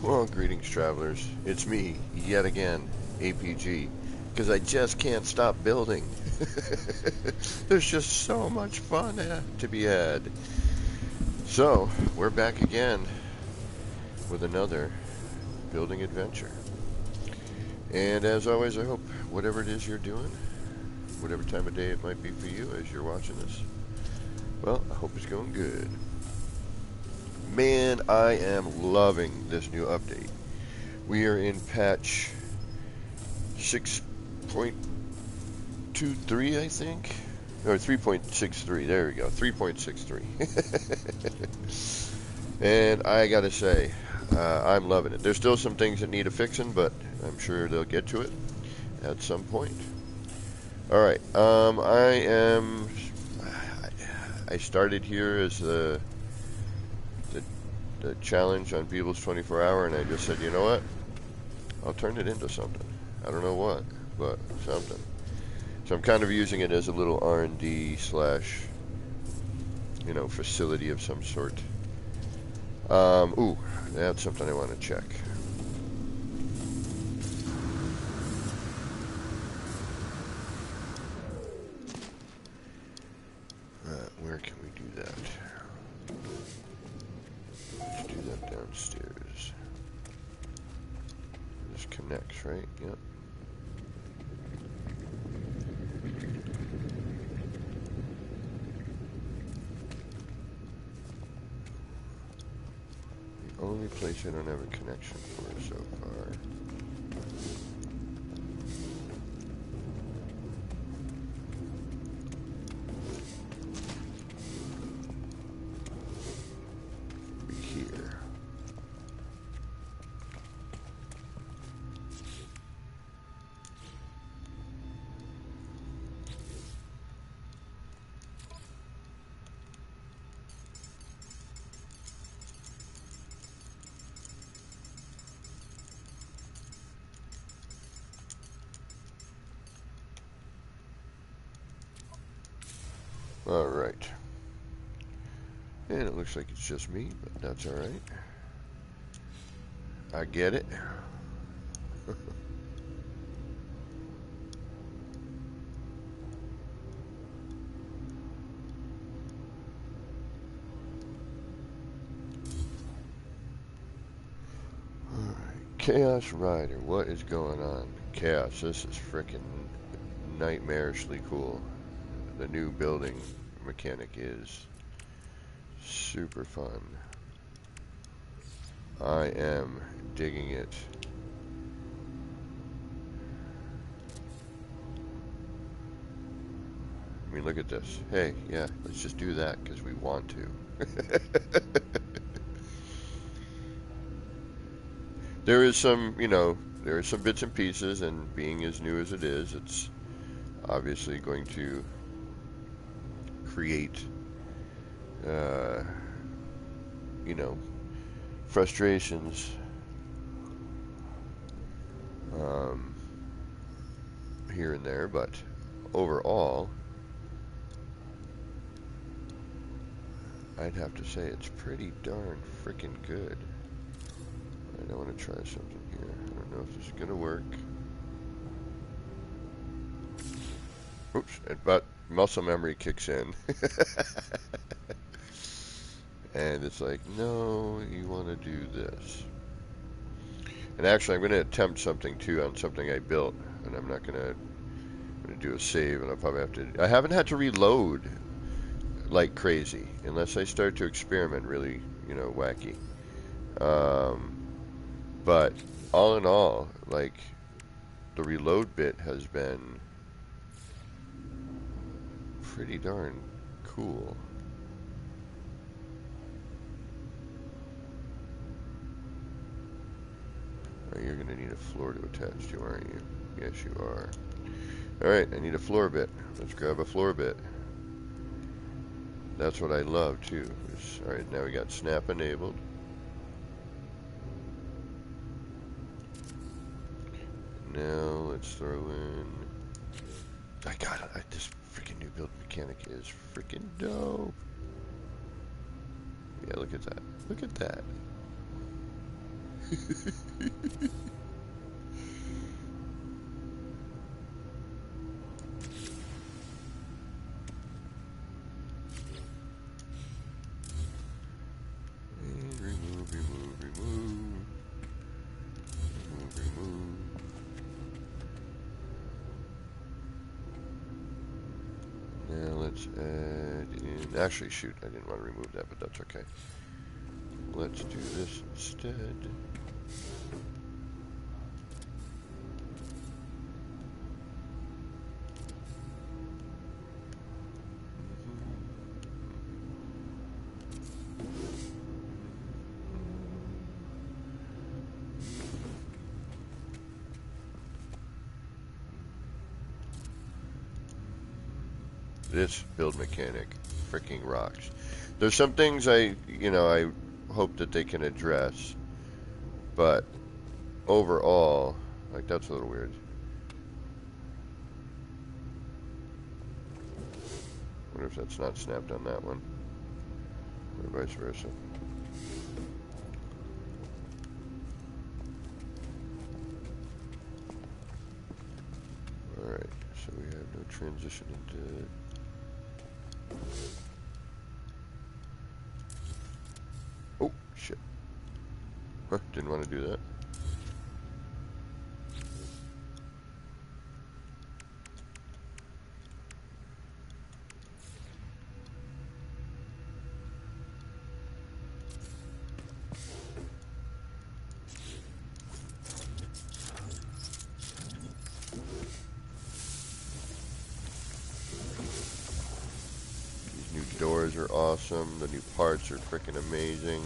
Well, greetings, travelers. It's me, yet again, APG, because I just can't stop building. There's just so much fun to be had. So, we're back again with another building adventure. And as always, I hope whatever it is you're doing, whatever time of day it might be for you as you're watching this, well, I hope it's going good. Man, I am loving this new update. We are in patch 6.23, I think, or 3.63. There we go, 3.63. And I gotta say, I'm loving it. There's still some things that need a fixing, but I'm sure they'll get to it at some point. All right, I started here as the challenge on Beeble's 24-hour, and I just said, you know what? I'll turn it into something. I don't know what, but something. So I'm kind of using it as a little R&D slash, facility of some sort. Ooh, that's something I want to check. Where can we do that? Let's do that downstairs. This connects, right? Yep. The only place I don't have a connection for so far. Here. Alright. And it looks like it's just me, but that's alright. I get it. Alright. Chaos Rider, what is going on? Chaos, this is freaking nightmarishly cool. The new building mechanic is super fun. I am digging it. I mean, look at this. Hey, yeah, let's just do that because we want to. There is some, there are some bits and pieces, and being as new as it is, it's obviously going to create, frustrations. Here and there, but overall, I'd have to say it's pretty darn freaking good. Alright, I want to try something here. I don't know if this is going to work. Oops, but muscle memory kicks in. And it's like, no, you want to do this. And actually, I'm going to attempt something too on something I built, and I'm not going to do a save, and I'll probably have to. I haven't had to reload like crazy unless I start to experiment really, wacky. But all in all, like, the reload bit has been pretty darn cool. Oh, you're gonna need a floor to attach to, aren't you? Yes, you are. Alright, I need a floor bit. Let's grab a floor bit. That's what I love too. Alright, now we got snap enabled. Now let's throw in. I got it. This freaking new build mechanic is freaking dope. Yeah, look at that. Look at that. And remove, remove, remove. Remove, remove. Now let's add in, actually shoot, I didn't want to remove that, but that's okay. Let's do this instead. This build mechanic freaking rocks. There's some things I hope that they can address, but overall, like, that's a little weird. I wonder if that's not snapped on that one, or vice versa. Alright, so we have no transition into... Oh, shit. Huh, didn't want to do that. Doors are awesome. The new parts are freaking amazing.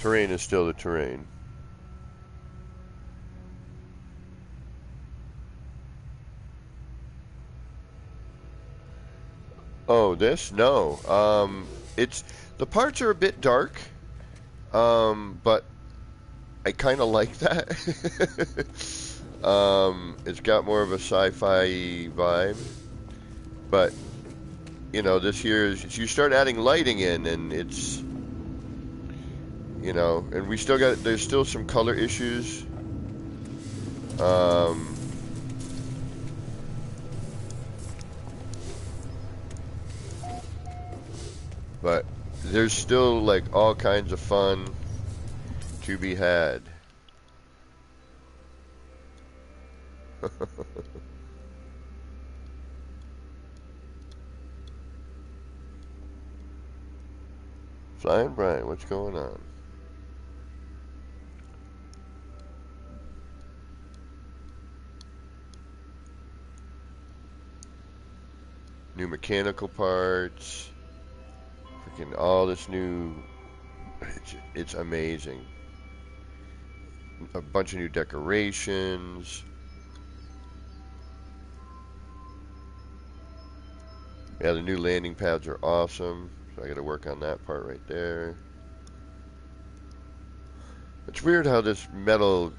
Terrain is still the terrain. Oh, this? No. It's, the parts are a bit dark. But I kind of like that. It's got more of a sci-fi vibe, but you know, this here is, you start adding lighting in, and it's, you know, and we still got, there's still some color issues. But there's still like all kinds of fun to be had. Flying Brian, what's going on? New mechanical parts. Freaking all this new. It's amazing. A bunch of new decorations. Yeah, the new landing pads are awesome. So I got to work on that part right there. It's weird how this metal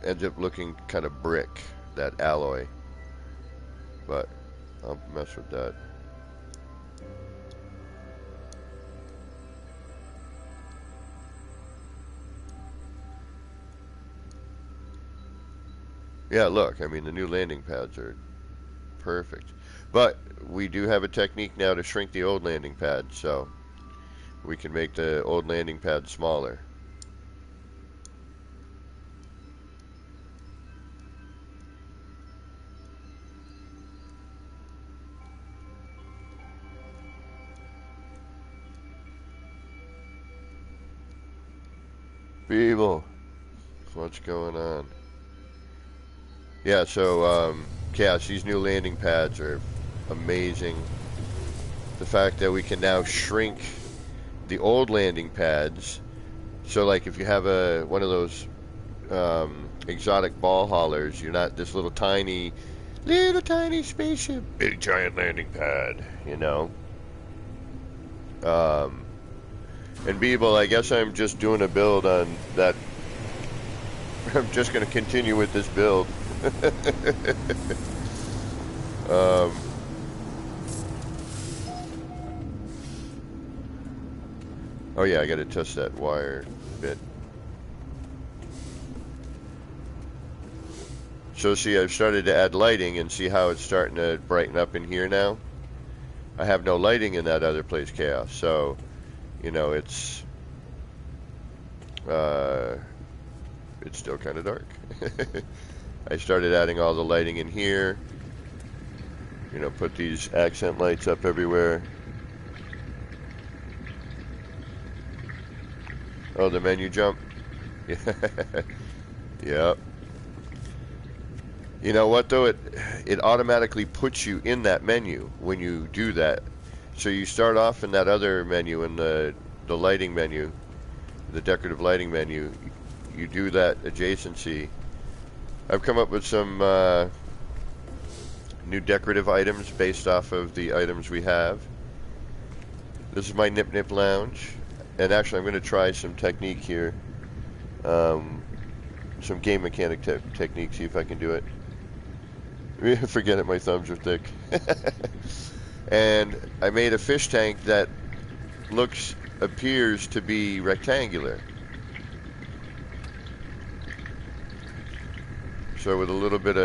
ends up looking kind of brick, that alloy. But I'll mess with that. Yeah, look, I mean, the new landing pads are perfect. But we do have a technique now to shrink the old landing pad, so we can make the old landing pad smaller. People, what's going on? Yeah, so, Cass, these new landing pads are amazing. The fact that we can now shrink the old landing pads, so like if you have one of those exotic ball haulers, you're not this little tiny spaceship, big giant landing pad, you know. And Beeble, I guess I'm just doing a build on that. I'm just going to continue with this build. Oh yeah, I gotta test that wire bit. So see, I've started to add lighting and see how it's starting to brighten up in here now. I have no lighting in that other place, Chaos. So, you know, it's still kind of dark. I started adding all the lighting in here. You know, put these accent lights up everywhere. Oh, the menu jump. Yep. You know what though? It automatically puts you in that menu when you do that. So you start off in that other menu, in the lighting menu, the decorative lighting menu. You do that adjacency. I've come up with some new decorative items based off of the items we have. This is my Nip Nip Lounge, and actually I'm going to try some technique here, some game mechanic technique, see if I can do it. Forget it, my thumbs are thick. And I made a fish tank that appears to be rectangular. So with a little bit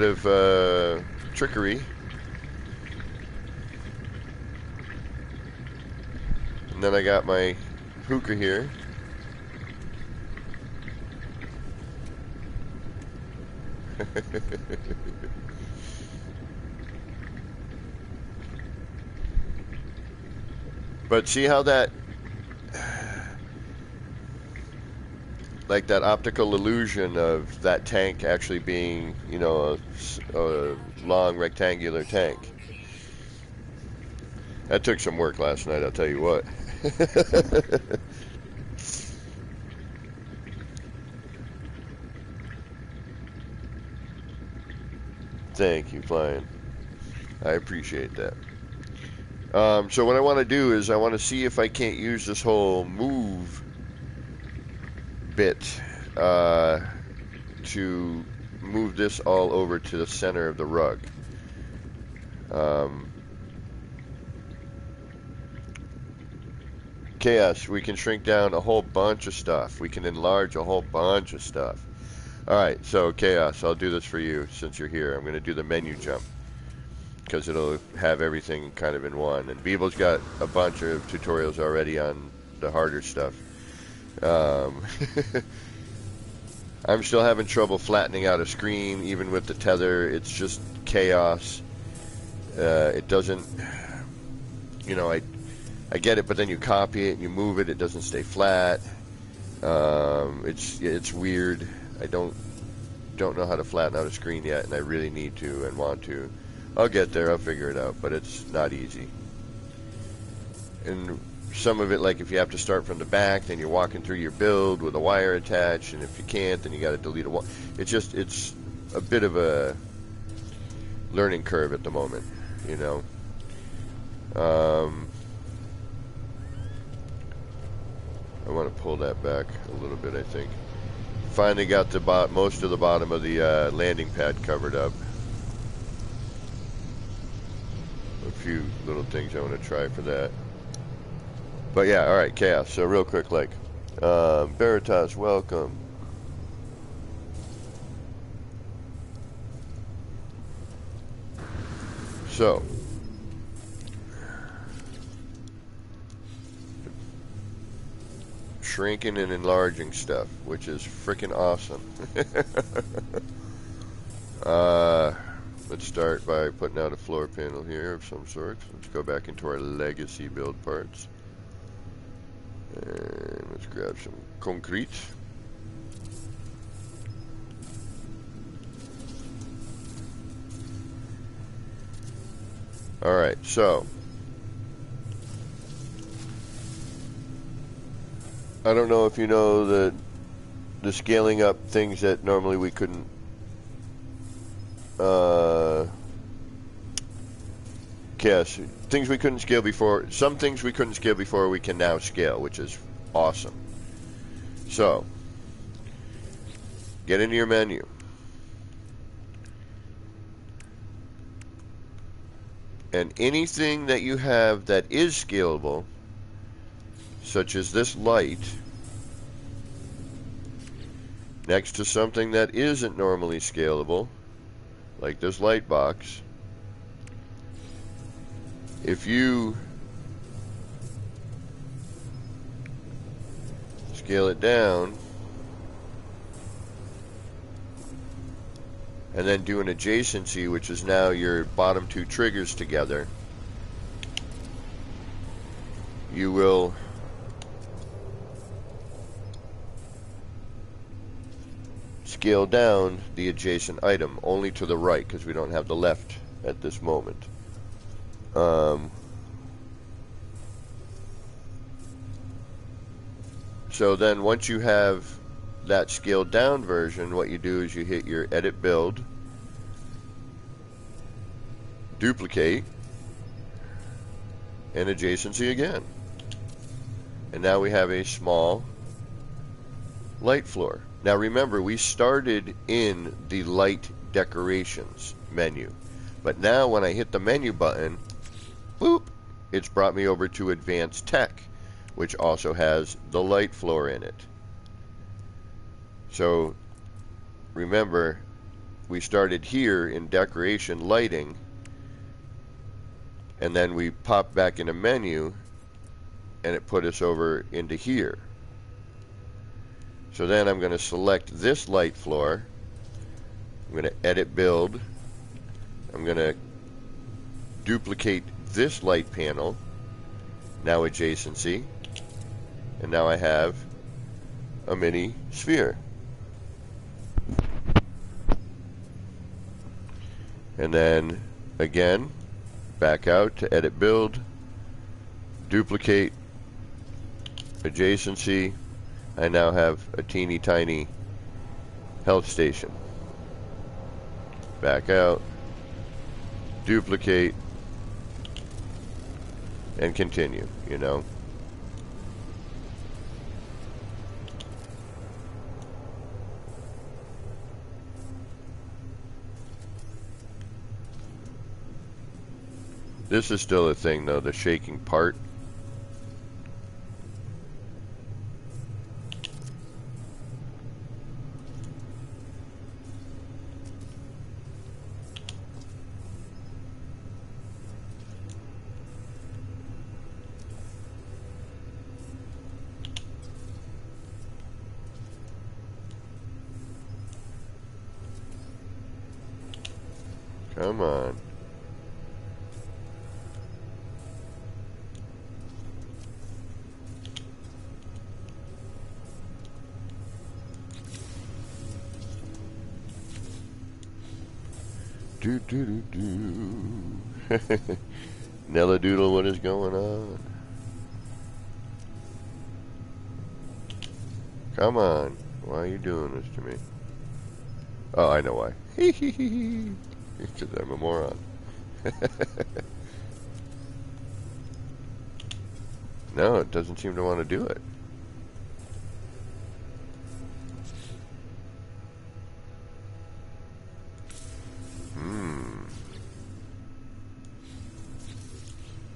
of trickery, and then I got my hookah here. But see how that, like that optical illusion of that tank actually being, you know, a long rectangular tank. That took some work last night, I'll tell you what. Thank you, Flying. I appreciate that. So what I want to do is I want to see if I can't use this whole move bit to move this all over to the center of the rug. Chaos, we can shrink down a whole bunch of stuff. We can enlarge a whole bunch of stuff. Alright, so Chaos, I'll do this for you since you're here. I'm going to do the menu jump, because it'll have everything kind of in one. And Beeble's got a bunch of tutorials already on the harder stuff. I'm still having trouble flattening out a screen, even with the tether. It's just chaos. It doesn't, you know, I get it, but then you copy it and you move it, it doesn't stay flat. It's weird. I don't know how to flatten out a screen yet, and I really need to and want to. I'll get there, I'll figure it out, but it's not easy. And some of it, like if you have to start from the back, then you're walking through your build with a wire attached, and if you can't, then you got to delete a wire. It's a bit of a learning curve at the moment, you know. I want to pull that back a little bit, I think. Finally got most of the bottom of the landing pad covered up. A few little things I want to try for that. But yeah, alright, Chaos. So real quick, like, Veritas, welcome. So, shrinking and enlarging stuff, which is freaking awesome. Let's start by putting out a floor panel here of some sort. Let's go back into our legacy build parts. And let's grab some concrete. Alright, so I don't know if you know the scaling up things that normally we couldn't yes, things we couldn't scale before. Some things we couldn't scale before we can now scale, which is awesome. So, get into your menu. And anything that you have that is scalable, such as this light, next to something that isn't normally scalable, like this light box, if you scale it down and then do an adjacency, which is now your bottom two triggers together, you will scale down the adjacent item only to the right, because we don't have the left at this moment. So then once you have that scaled down version, what you do is you hit your edit build, duplicate, and adjacency again. And now we have a small light floor. Now remember, we started in the light decorations menu, but now when I hit the menu button, boop, it's brought me over to advanced tech, which also has the light floor in it. So remember, we started here in decoration lighting, and then we popped back in a menu and it put us over into here. So then I'm going to select this light floor. I'm going to edit build. I'm going to duplicate this light panel. Now adjacency. And now I have a mini sphere. And then again, back out to edit build, duplicate, adjacency. I now have a teeny tiny health station. Back out, duplicate, and continue, you know. This is still a thing though, the shaking part. Come on. Do do do do. Nella Doodle, what is going on? Come on. Why are you doing this to me? Oh, I know why. Because I'm a moron. No, it doesn't seem to want to do it.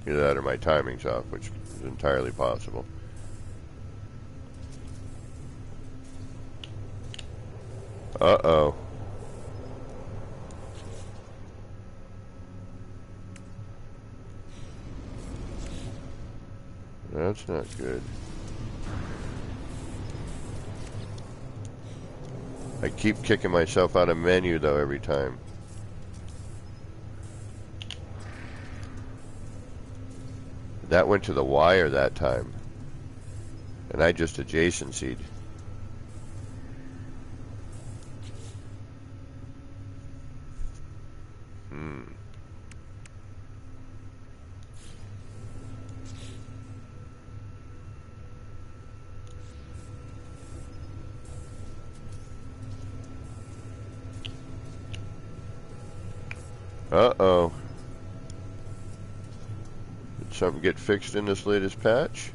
Either that or my timing's off, which is entirely possible. Uh-oh. That's not good. I keep kicking myself out of menu though every time. That went to the wire that time. And I just adjacencied. Uh-oh. Did something get fixed in this latest patch?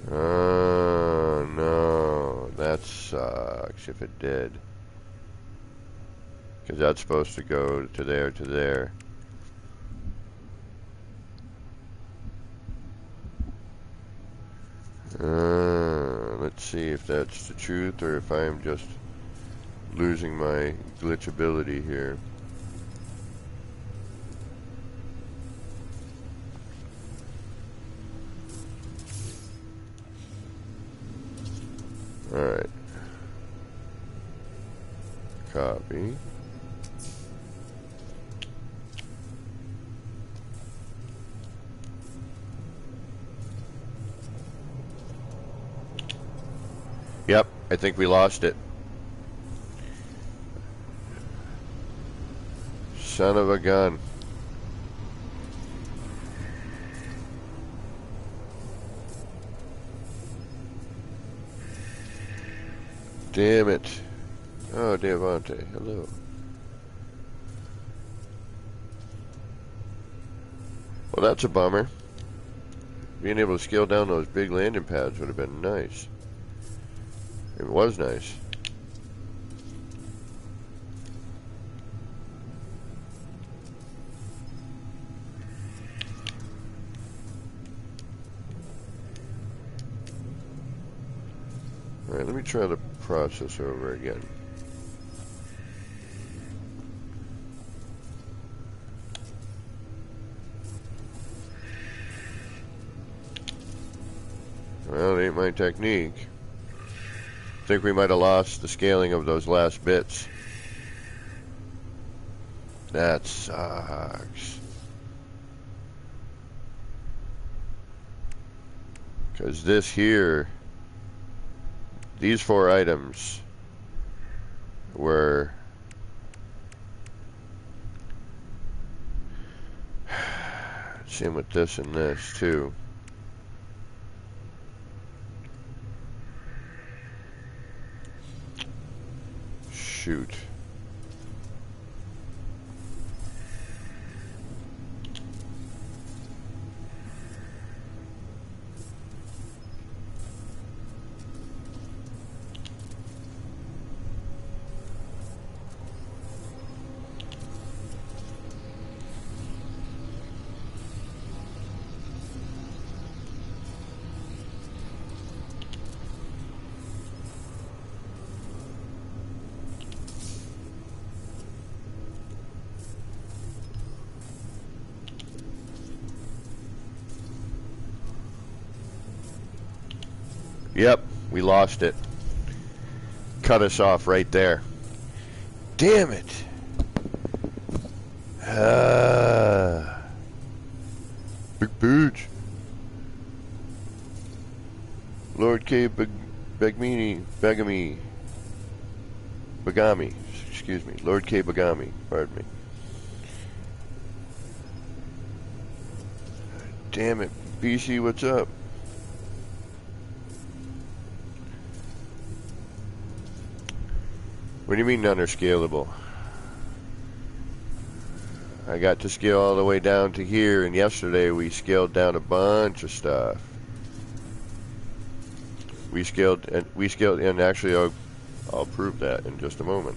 Oh, no. That sucks. nice if it did. Because that's supposed to go to there, to there. Let's see if that's the truth or if I'm just losing my glitchability here. Alright. Copy. Yep, I think we lost it. Son of a gun. Damn it. Oh, Devante, hello. Well, that's a bummer. Being able to scale down those big landing pads would have been nice. It was nice. Alright, let me try the process over again. Well, it ain't my technique. I think we might have lost the scaling of those last bits. That sucks. Because this here, these 4 items were same with this and this too. Shoot. Yep, we lost it. Cut us off right there. Damn it. Big pooch. Lord K. Begami. Excuse me. Lord K. Begami. Pardon me. Damn it. BC, what's up? What do you mean none are scalable? I got to scale all the way down to here, and yesterday we scaled down a bunch of stuff. We scaled, and actually I'll prove that in just a moment.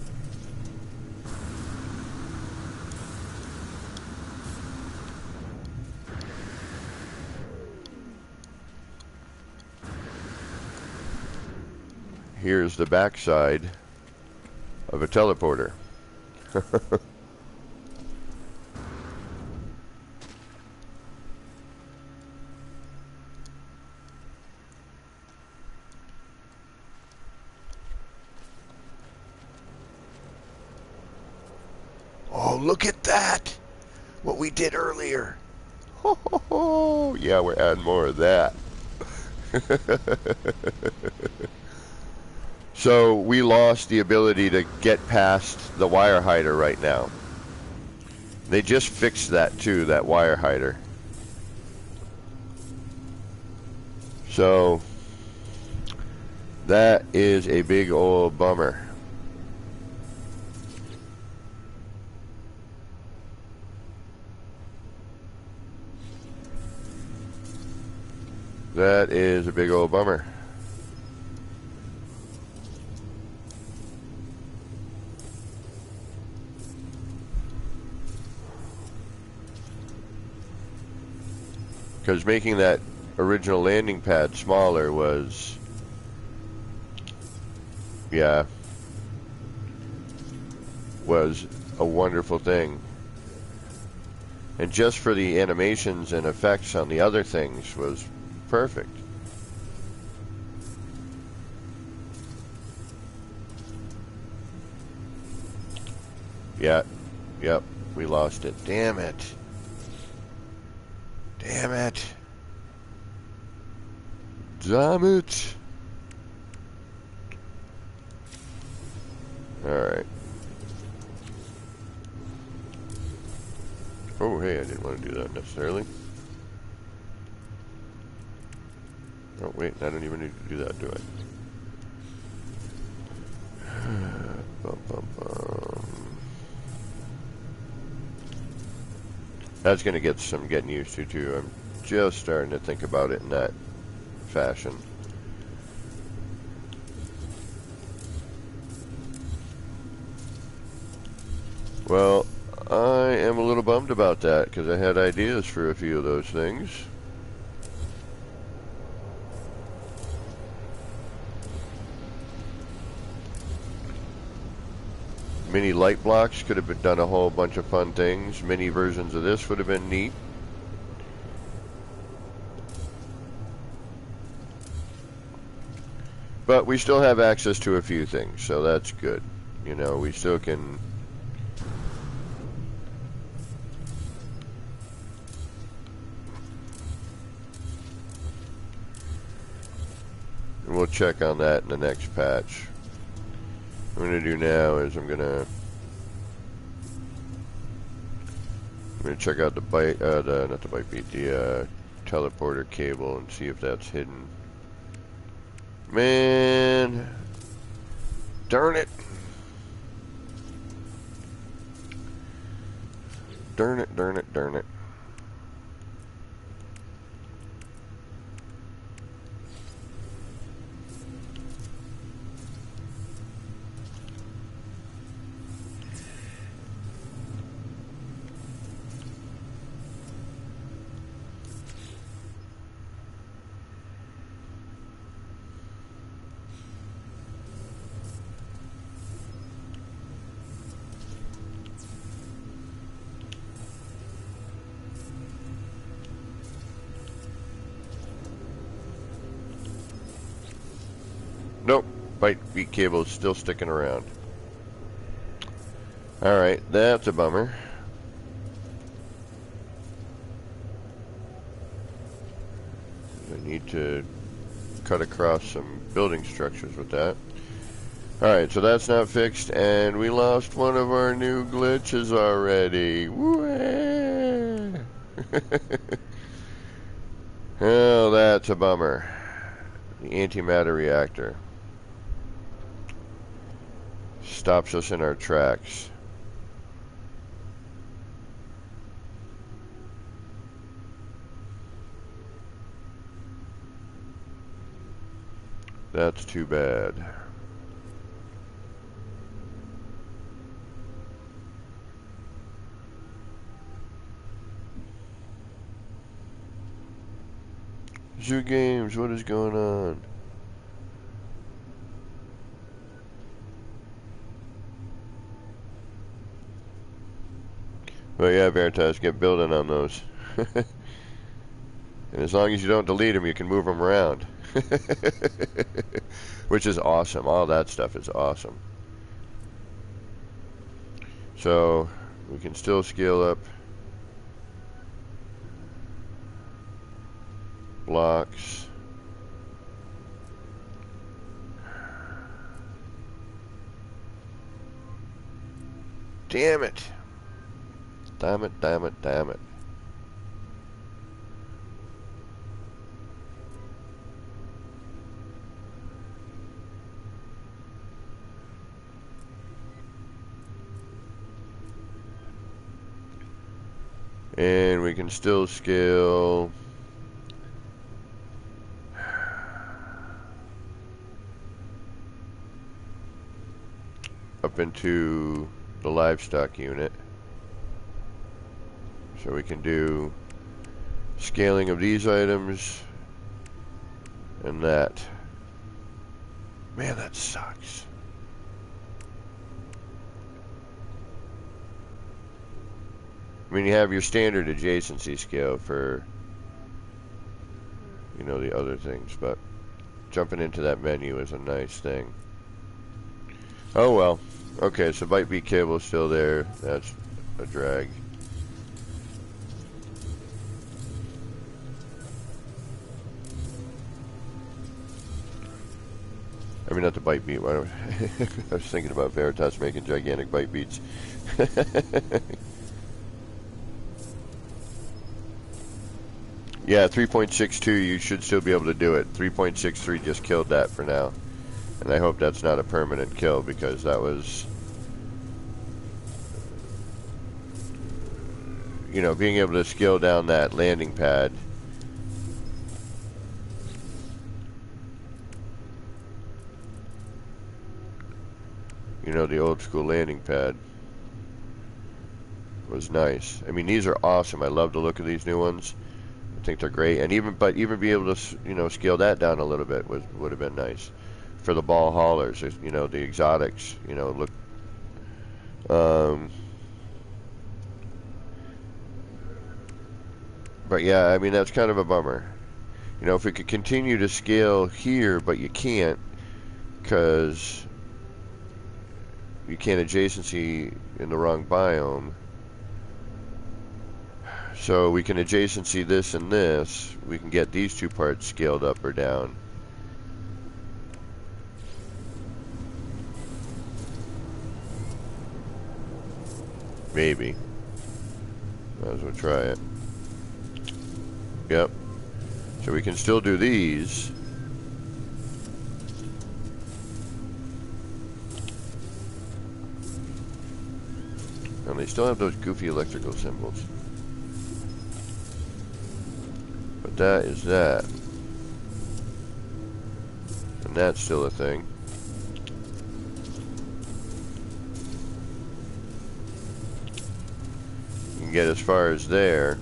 Here's the backside of a teleporter. Oh, look at that! What we did earlier. Ho, ho, ho. Yeah, we're adding more of that. So we lost the ability to get past the wire hider right now. They just fixed that too, that wire hider. So that is a big old bummer. That is a big old bummer. Because making that original landing pad smaller was, yeah, was a wonderful thing. And just for the animations and effects on the other things was perfect. Yeah, yep, we lost it. Damn it. Damn it. Damn it. Alright. Oh, hey, I didn't want to do that necessarily. Oh, wait, I don't even need to do that, do I? Bum, bum, bum. That's going to get some getting used to, too. I'm just starting to think about it in that fashion. Well, I am a little bummed about that, because I had ideas for a few of those things. Mini light blocks could have done a whole bunch of fun things. Mini versions of this would have been neat. But we still have access to a few things, so that's good. You know, we still can... And we'll check on that in the next patch. What I'm going to do now is I'm going to check out the bike, not the bike beat, the teleporter cable and see if that's hidden. Man, darn it. Darn it, darn it, darn it. Nope, bike beat cable is still sticking around. Alright, that's a bummer. I need to cut across some building structures with that. Alright, so that's not fixed, and we lost one of our new glitches already. Oh, that's a bummer. The antimatter reactor stops us in our tracks. That's too bad. Zoo Games, what is going on? Well, yeah, Veritas, get building on those. And as long as you don't delete them, you can move them around. Which is awesome. All that stuff is awesome. So, we can still scale up blocks. Damn it. Damn it, damn it, damn it. And we can still scale up into the livestock unit. So we can do Scaling of these items. And that. Man, that sucks. I mean, you have your standard adjacency scale for, you know, the other things, but jumping into that menu is a nice thing. Oh well. Okay, so byte beat cable is still there. That's a drag. I mean, not the byte beat. I was thinking about Veritas making gigantic byte beats. Yeah, 3.62, you should still be able to do it. 3.63 just killed that for now. And I hope that's not a permanent kill, because that was, you know, being able to scale down that landing pad. You know, the old school landing pad was nice. I mean, these are awesome. I love the look of these new ones. I think they're great. And even be able to, you know, scale that down a little bit would have been nice. For the ball haulers, you know, the exotics, you know, look. But yeah, I mean, that's kind of a bummer. You know, if we could continue to scale here, but you can't, because you can't adjacency in the wrong biome. So we can adjacency this and this. We can get these two parts scaled up or down. Maybe. Might as well try it. Yep. So we can still do these. And they still have those goofy electrical symbols. But that is that. And that's still a thing. You can get as far as there.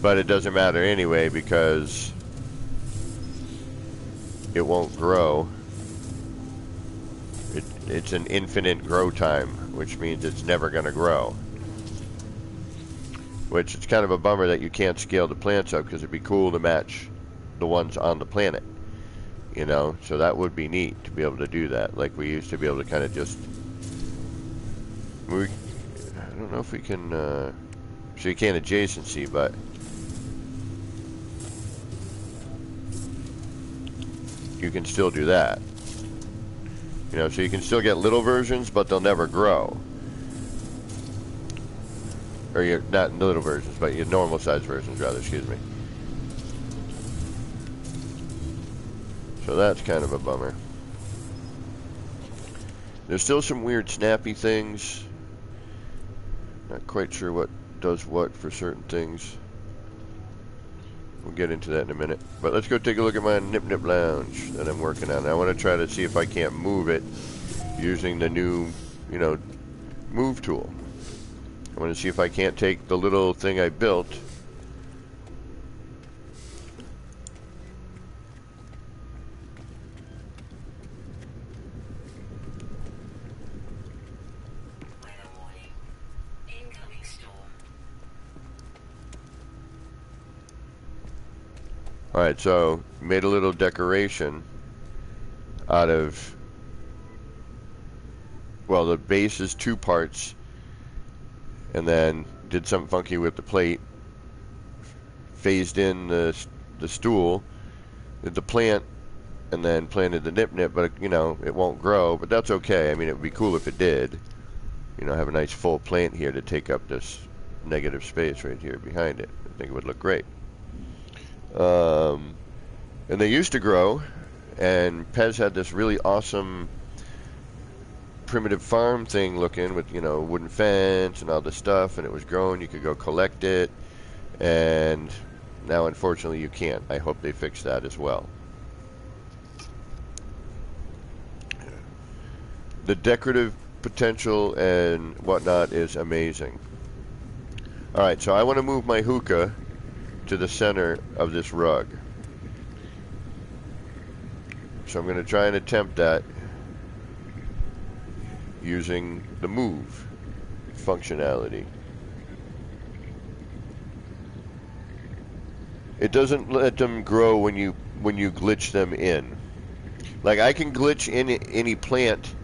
But it doesn't matter anyway, because it won't grow. It's an infinite grow time, which means it's never going to grow. Which it's kind of a bummer that you can't scale the plants up, because it'd be cool to match the ones on the planet. You know, so that would be neat to be able to do that, like we used to be able to kind of just. I don't know if we can. So you can't adjacency, but. You can still do that. You know, so you can still get little versions, but they'll never grow. Or you're not little versions, but your normal size versions, rather, excuse me. So that's kind of a bummer. There's still some weird snappy things. Not quite sure what does what for certain things. We'll get into that in a minute. But let's go take a look at my Nip Nip Lounge that I'm working on. I want to try to see if I can't move it using the new, you know, move tool. I want to see if I can't take the little thing I built Alright, so made a little decoration out of, well, the base is two parts, and then did something funky with the plate, phased in the stool, did the plant, and then planted the Nip Nip, but you know, it won't grow, but that's okay. I mean, it would be cool if it did. You know, have a nice full plant here to take up this negative space right here behind it. I think it would look great. And they used to grow, and Pez had this really awesome primitive farm thing looking with, you know, wooden fence and all this stuff, and it was growing. You could go collect it, and now unfortunately you can't. I hope they fix that as well. The decorative potential and whatnot is amazing. Alright, so I want to move my hookah to the center of this rug. So I'm going to try and attempt that using the move functionality. It doesn't let them grow when you glitch them in. Like, I can glitch in any plant,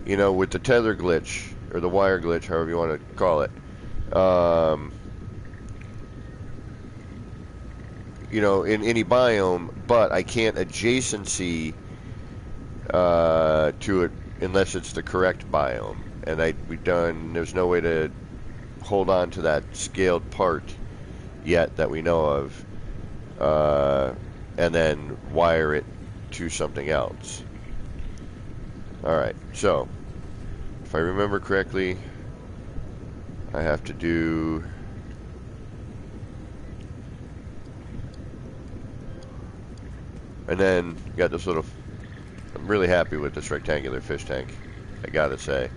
you know, with the tether glitch or the wire glitch, however you want to call it. You know, in any biome, but I can't adjacency to it unless it's the correct biome. And there's no way to hold on to that scaled part yet that we know of, and then wire it to something else. Alright, so if I remember correctly, I have to do and then got this little, I'm really happy with this rectangular fish tank, I gotta say.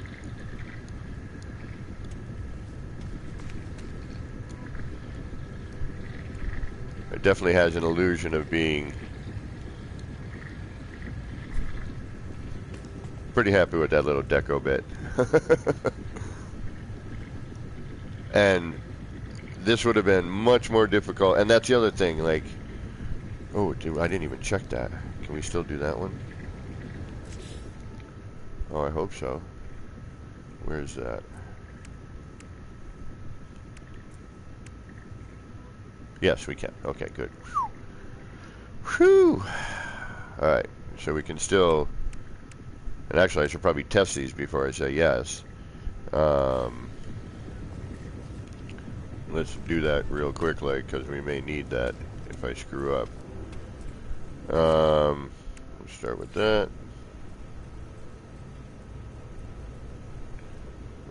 It definitely has an illusion of being pretty happy with that little deco bit. And this would have been much more difficult, and that's the other thing, like, oh, dude, I didn't even check that. Can we still do that one? Oh, I hope so. Where is that? Yes, we can. Okay, good. Whew. Alright, so we can still, and actually I should probably test these before I say yes. Let's do that real quickly, because we may need that if I screw up. We'll start with that.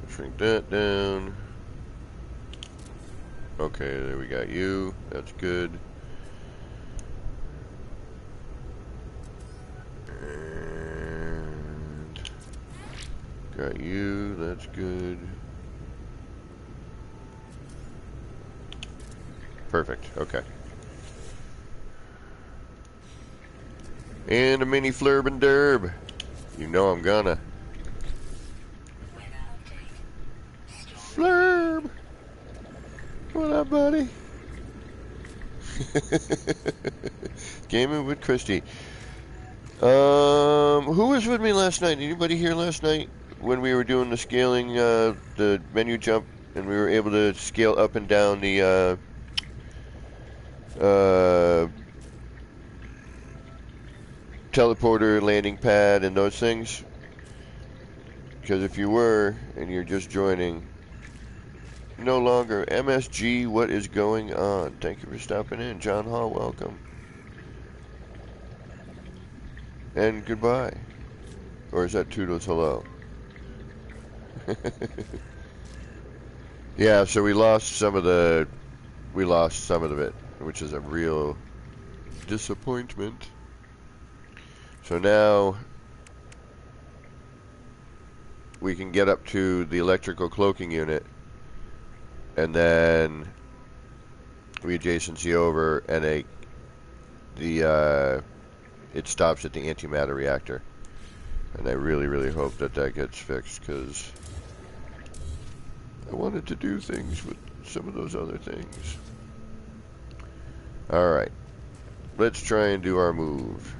Shrink that down. Okay, there we got you. That's good. And got you. That's good. Perfect. Okay. And a mini flurb and derb. You know I'm gonna. Flurb! What up, buddy? Gaming with Christy. Who was with me last night? Anybody here last night when we were doing the scaling, the menu jump, and we were able to scale up and down the teleporter, landing pad, and those things? Because if you were, and you're just joining, no longer MSG, what is going on? Thank you for stopping in. John Hall, welcome. And goodbye. Or is that Toodles hello? Yeah, so we lost some of it, which is a real disappointment. So now we can get up to the electrical cloaking unit, and then we adjacency over, and it stops at the antimatter reactor. And I really, really hope that that gets fixed, because I wanted to do things with some of those other things. Alright, let's try and do our move.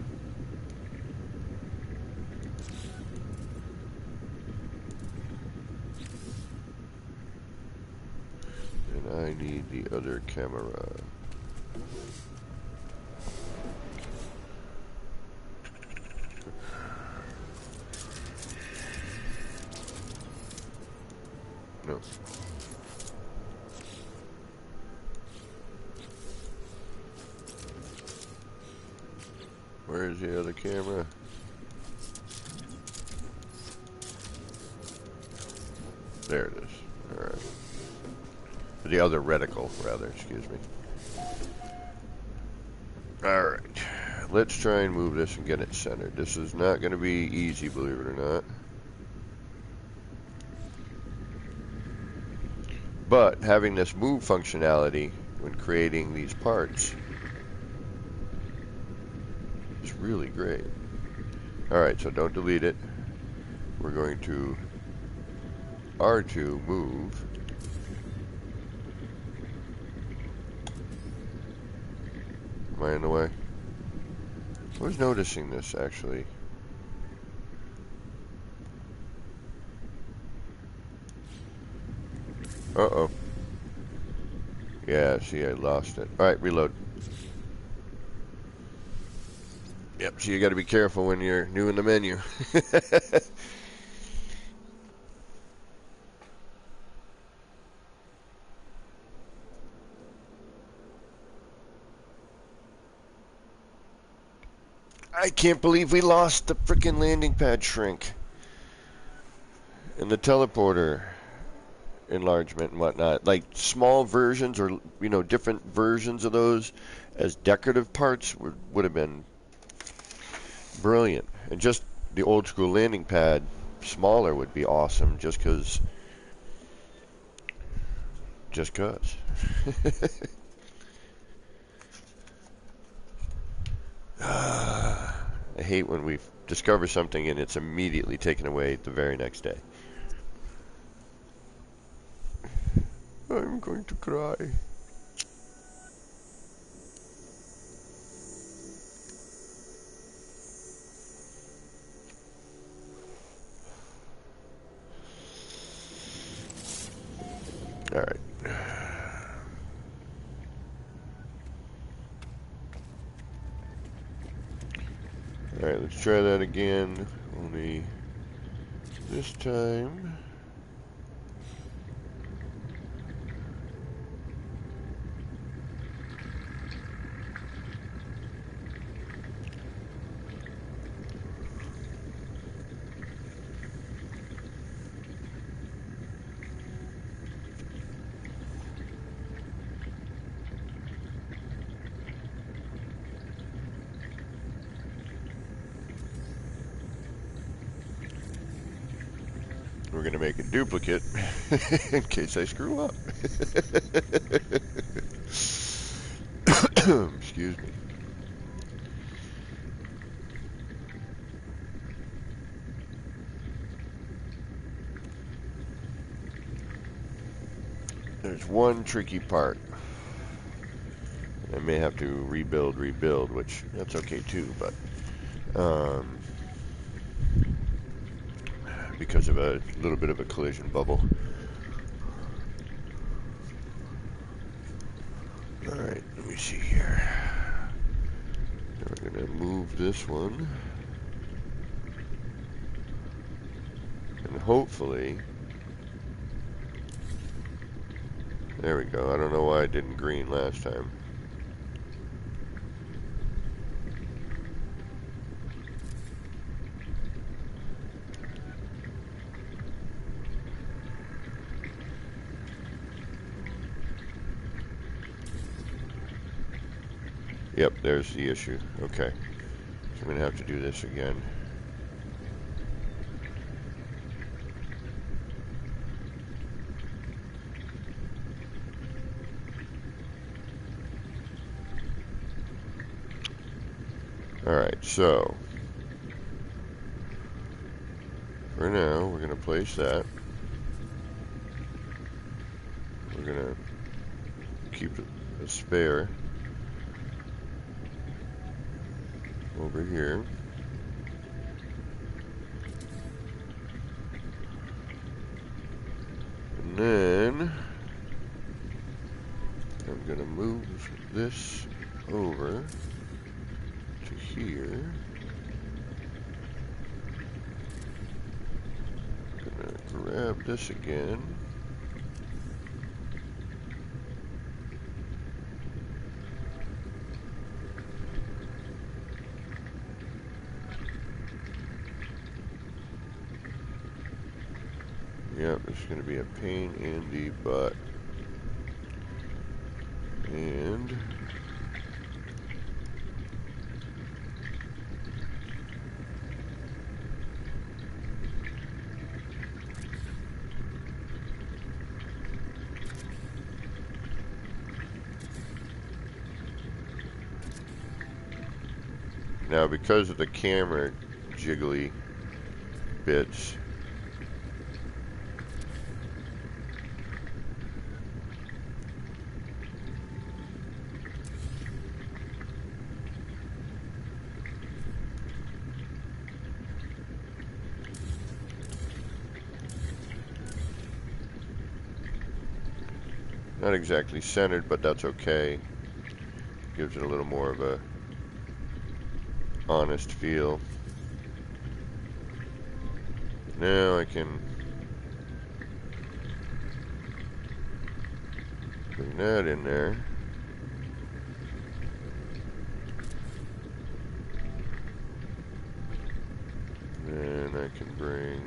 And I need the other camera. No. Where's the other camera? There it is. All right. The other reticle, rather. Excuse me. All right. Let's try and move this and get it centered. This is not going to be easy, believe it or not. But having this move functionality when creating these parts is really great. Alright, so don't delete it. We're going to R2 move. Am I in the way? I was noticing this actually. Uh-oh. Yeah, see, I lost it. Alright, reload. Yep, so you gotta be careful when you're new in the menu. I can't believe we lost the frickin' landing pad shrink. And the teleporter enlargement and whatnot. Like small versions or, you know, different versions of those as decorative parts would have been brilliant. And just the old school landing pad smaller would be awesome just because. Just cause. I hate when we discover something and it's immediately taken away the very next day. I'm going to cry. All right. All right, let's try that again. Only this time. We're going to make a duplicate in case I screw up. Excuse me. There's one tricky part. I may have to rebuild, which that's okay too, but because of a little bit of a collision bubble. Alright, let me see here. We're going to move this one. And hopefully... There we go. I don't know why I didn't green last time. Yep, there's the issue. Okay. So I'm going to have to do this again. Alright, so for now, we're going to place that. We're going to keep a spare over here. And then I'm going to move this over to here. Gonna grab this again. Yep, it's going to be a pain in the butt. And now, because of the camera jiggly bits, not exactly centered, but that's okay. Gives it a little more of a honest feel. Now I can bring that in there. Then I can bring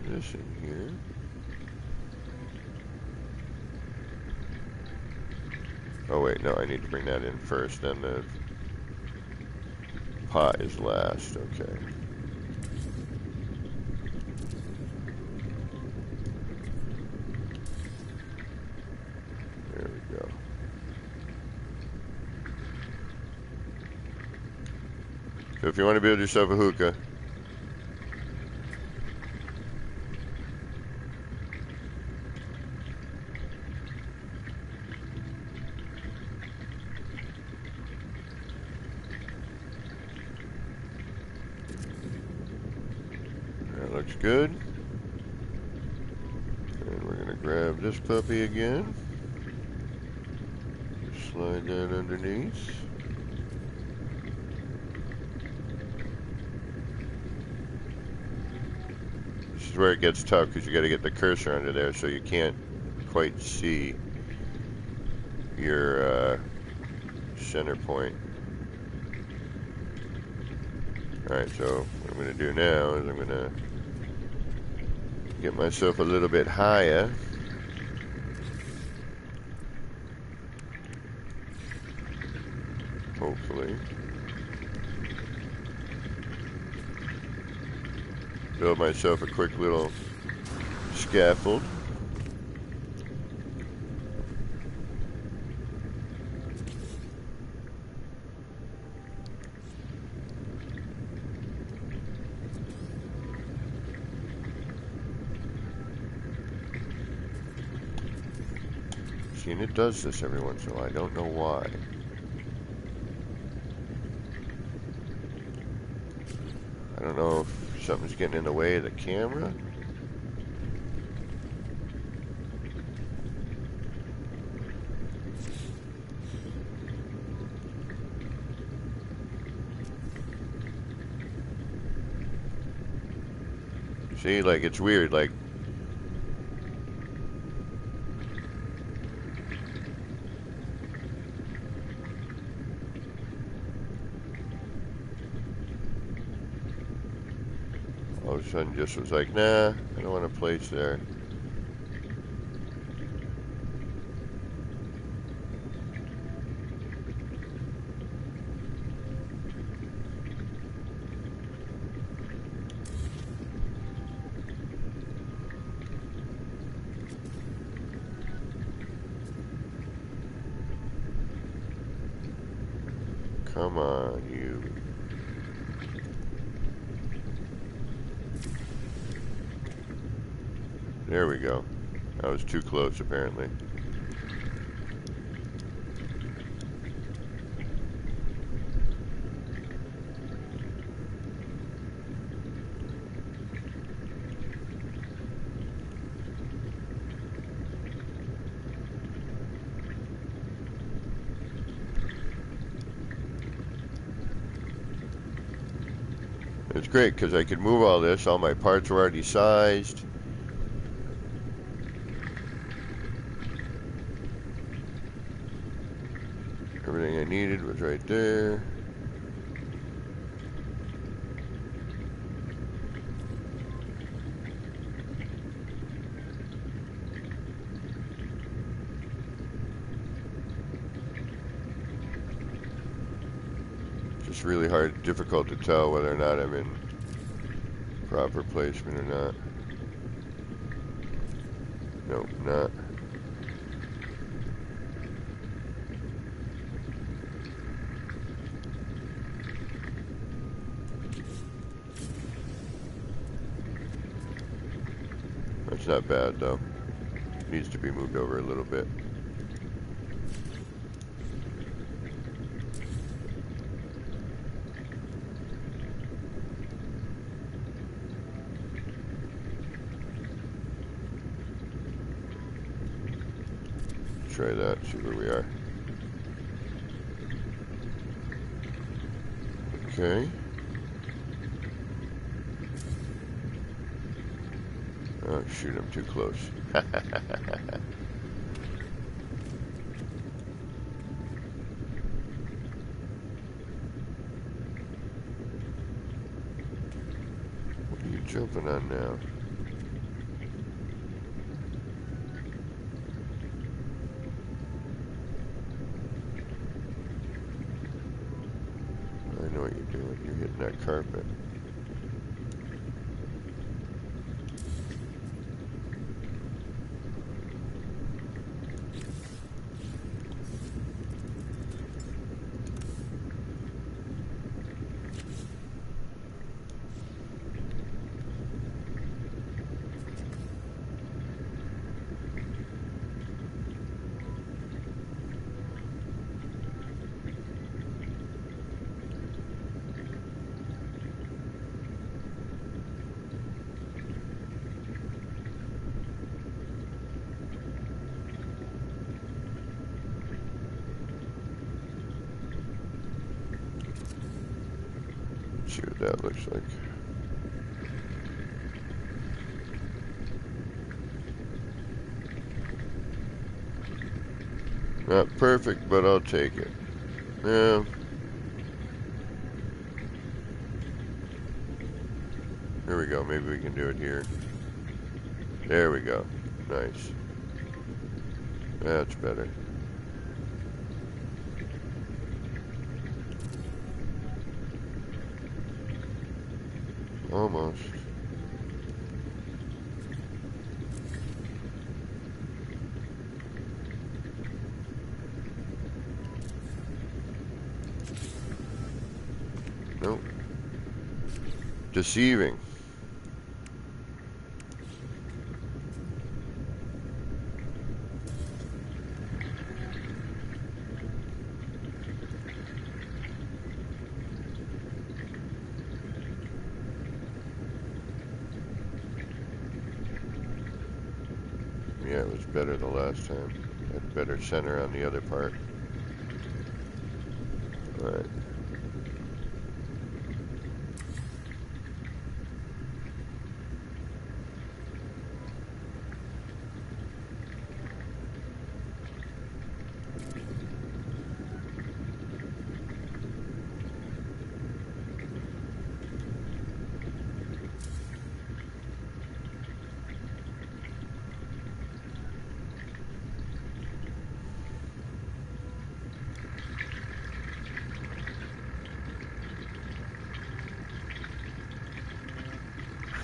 this in here. Oh wait, no, I need to bring that in first, then the pot is last, okay. There we go. So if you want to build yourself a hookah, that looks good. And we're going to grab this puppy again. Just slide that underneath. This is where it gets tough because you got to get the cursor under there so you can't quite see your center point. Alright, so what I'm going to do now is I'm going to get myself a little bit higher. Hopefully. Build myself a quick little scaffold. See, and it does this every once in a while. I don't know why. I don't know if something's getting in the way of the camera. See, like, it's weird, like, all of a sudden just was like, nah, I don't want to place there. Come on, you. There we go. That was too close, apparently. It's great because I could move all this. All my parts were already sized. Everything I needed was right there. It's really difficult to tell whether or not I'm in proper placement or not. Nope, not. That's not bad though. Needs to be moved over a little bit. Try that, see where we are. Okay. Oh shoot, I'm too close. What are you jumping on now? I know what you're doing. You're hitting that carpet. See what that looks like. Not perfect, but I'll take it. Yeah. Here we go. Maybe we can do it here. There we go. Nice. That's better. Almost. Nope. Deceiving. Yeah, it was better the last time. Had better center on the other part. Alright.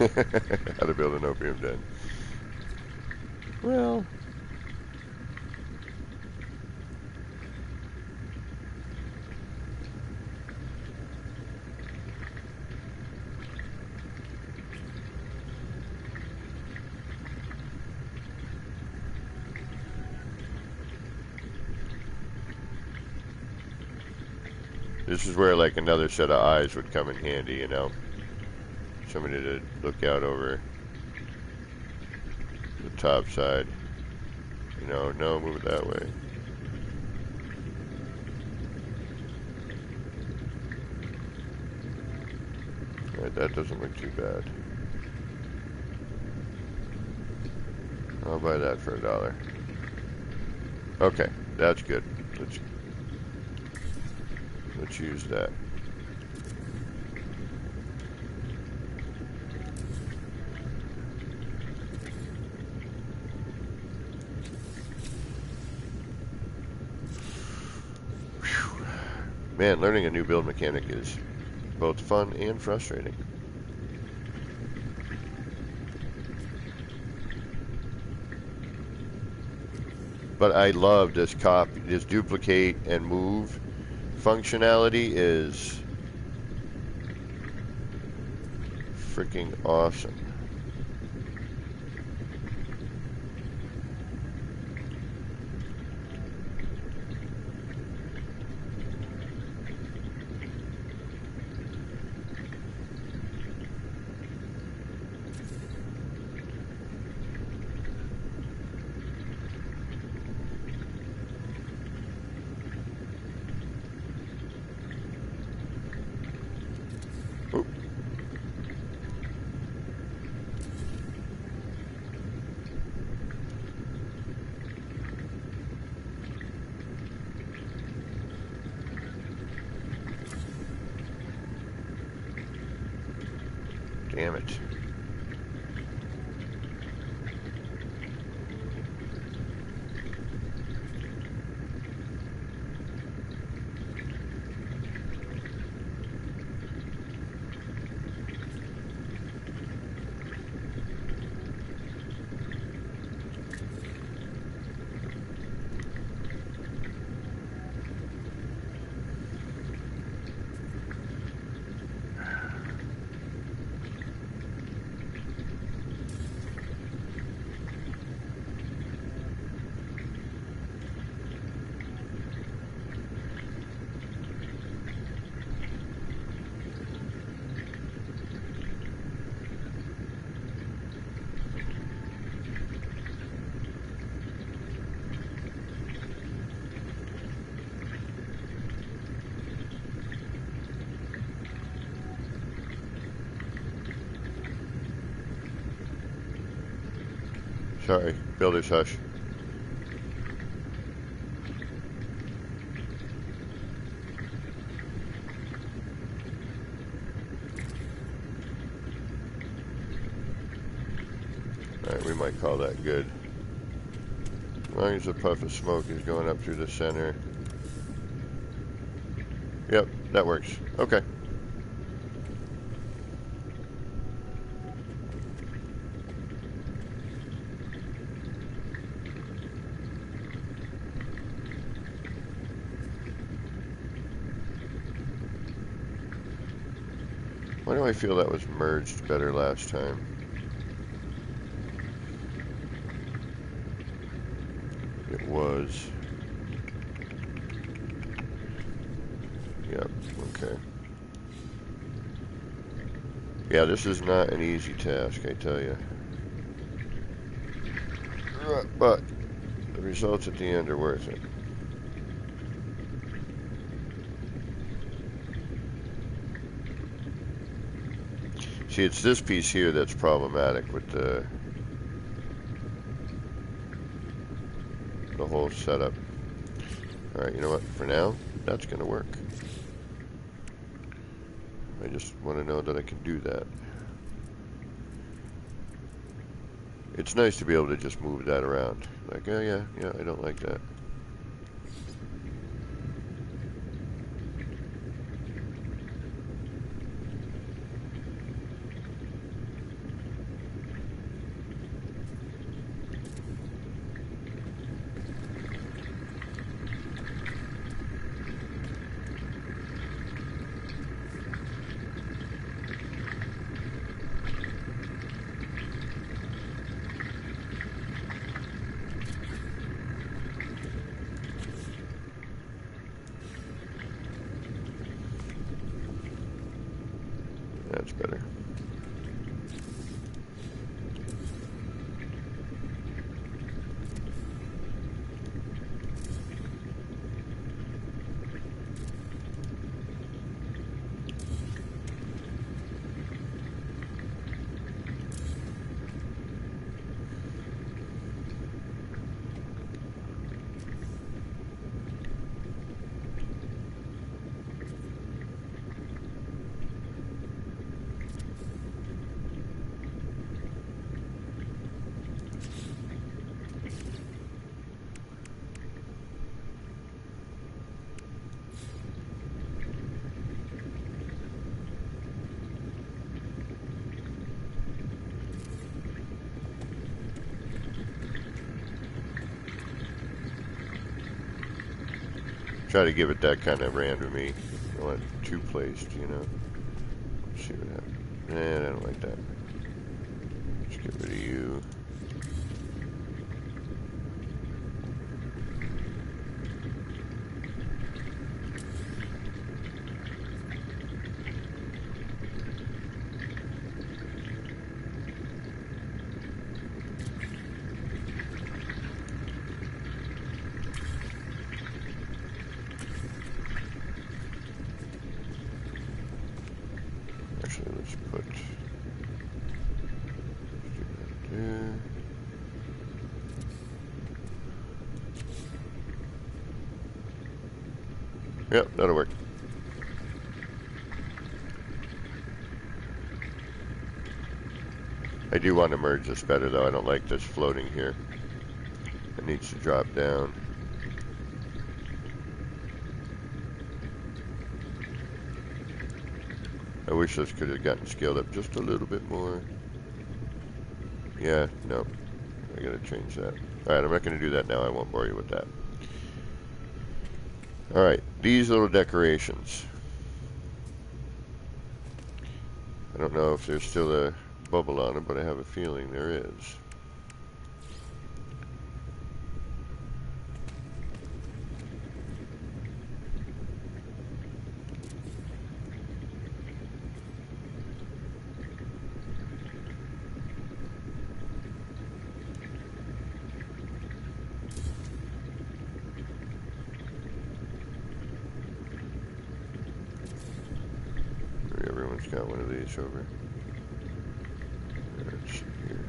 How to build an opium den. Well, this is where like another set of eyes would come in handy, you know. Somebody to look out over the top side. You know, no, move it that way. Alright, that doesn't look too bad. I'll buy that for $1. Okay, that's good. Let's use that. Whew. Man, learning a new build mechanic is both fun and frustrating. But I love this this duplicate and move functionality is freaking awesome. Oop. Damn it. Sorry, builder's hush. Alright, we might call that good. As long as the puff of smoke is going up through the center. Yep, that works. Okay. Why do I feel that was merged better last time? It was. Yep, okay. Yeah, this is not an easy task, I tell you. But the results at the end are worth it. See, it's this piece here that's problematic with the whole setup. Alright, you know what? For now, that's going to work. I just want to know that I can do that. It's nice to be able to just move that around. Like, oh yeah, I don't like that. That's better. Try to give it that kind of randomy. I want it two placed, you know. Let's see what happens. I don't like that. Let's get rid of you. Actually, let's put there. Yep, that'll work. I do want to merge this better, though. I don't like this floating here. It needs to drop down. I wish this could have gotten scaled up just a little bit more. Yeah, no. I gotta change that. Alright, I'm not gonna do that now. I won't bore you with that. Alright, these little decorations. I don't know if there's still a bubble on it, but I have a feeling there is. Everyone's got one of these over. Let's see here.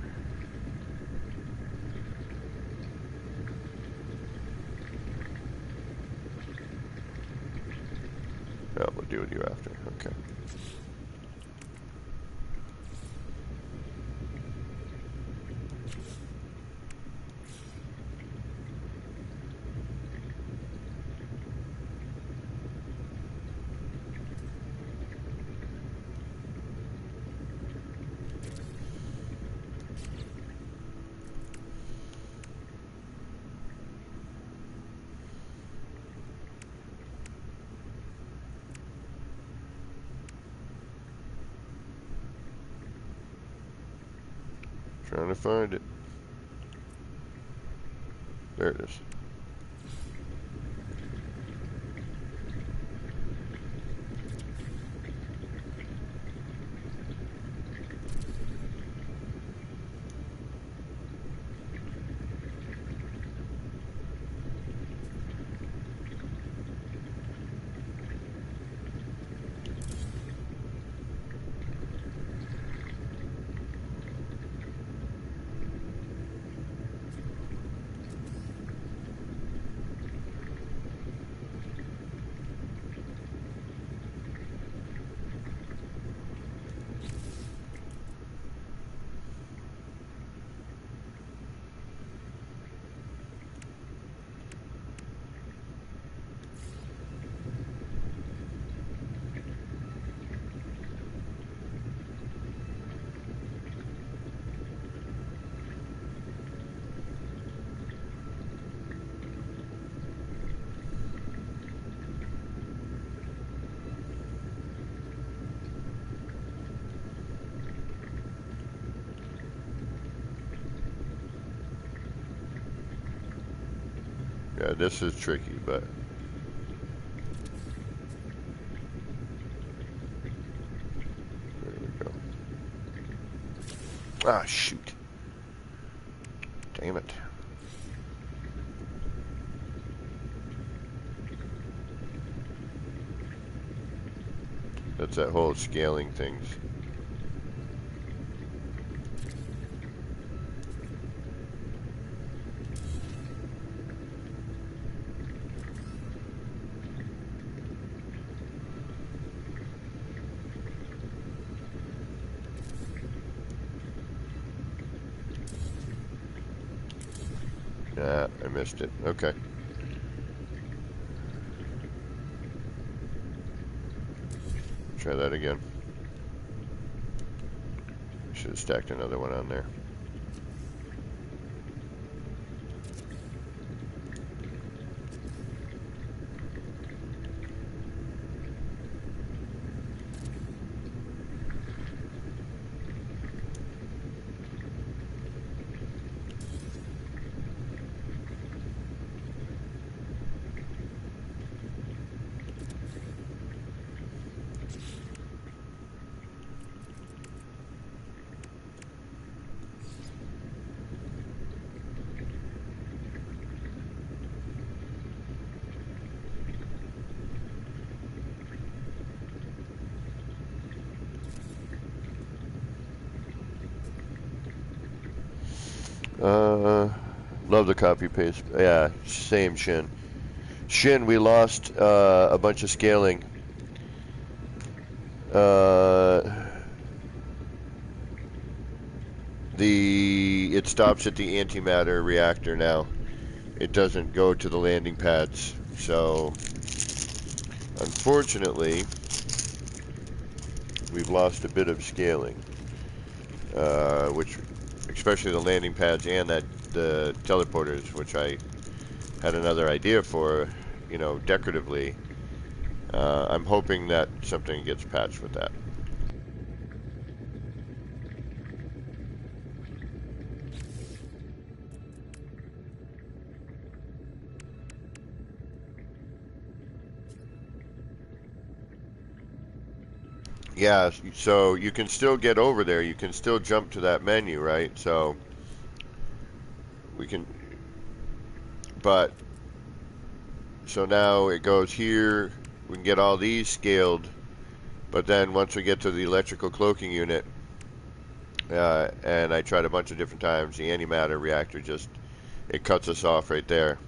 Oh, we'll deal with you after. Okay. Trying to find it. There it is. Yeah, this is tricky, but there we go. Ah, shoot. Damn it. That's that whole scaling things. Nah, I missed it. Okay. Try that again. Should have stacked another one on there. Love the copy paste. Yeah, same Shin. Shin, we lost a bunch of scaling. It stops at the antimatter reactor now. It doesn't go to the landing pads. So, unfortunately, we've lost a bit of scaling, which, especially the landing pads and the teleporters, which I had another idea for, you know, decoratively. I'm hoping that something gets patched with that. Yeah, so you can still get over there. You can still jump to that menu, right? So we can, but so now it goes here. We can get all these scaled, but then once we get to the electrical cloaking unit, and I tried a bunch of different times, the antimatter reactor just, it cuts us off right there.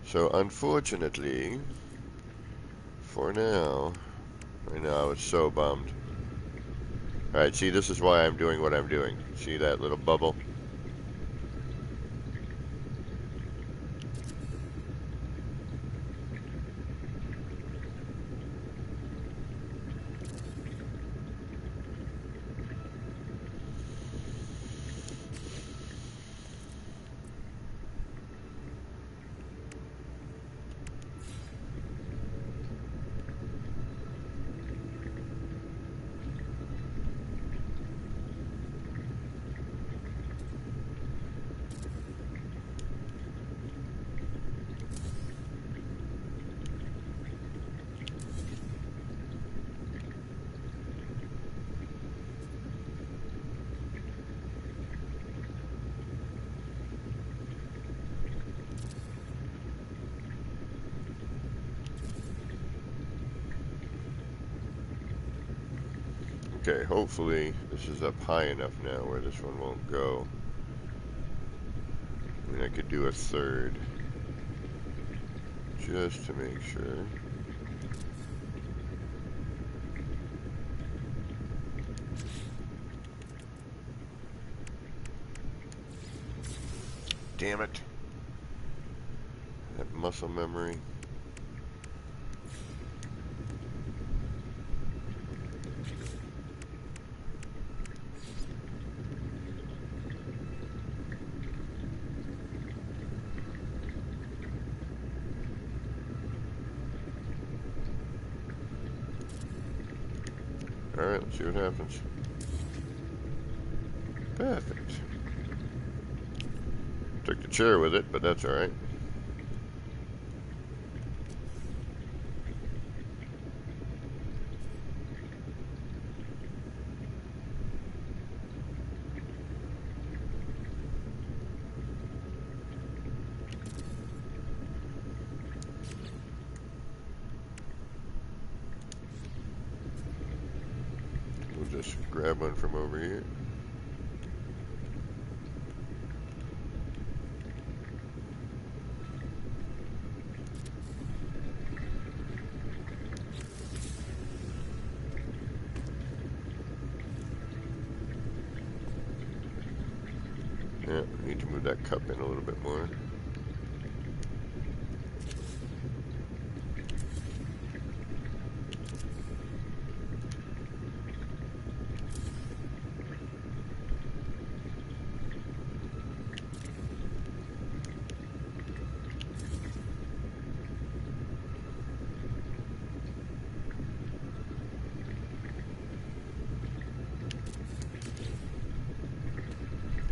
So unfortunately, for now, I know I was so bummed. Alright, see, this is why I'm doing what I'm doing. See that little bubble? Okay, hopefully this is up high enough now where this one won't go. I mean, I could do a third, just to make sure. Damn it. That muscle memory. Alright, let's see what happens. Perfect. Took the chair with it, but that's alright. We'll just grab one from over here. Yeah, I need to move that cup in a little bit more.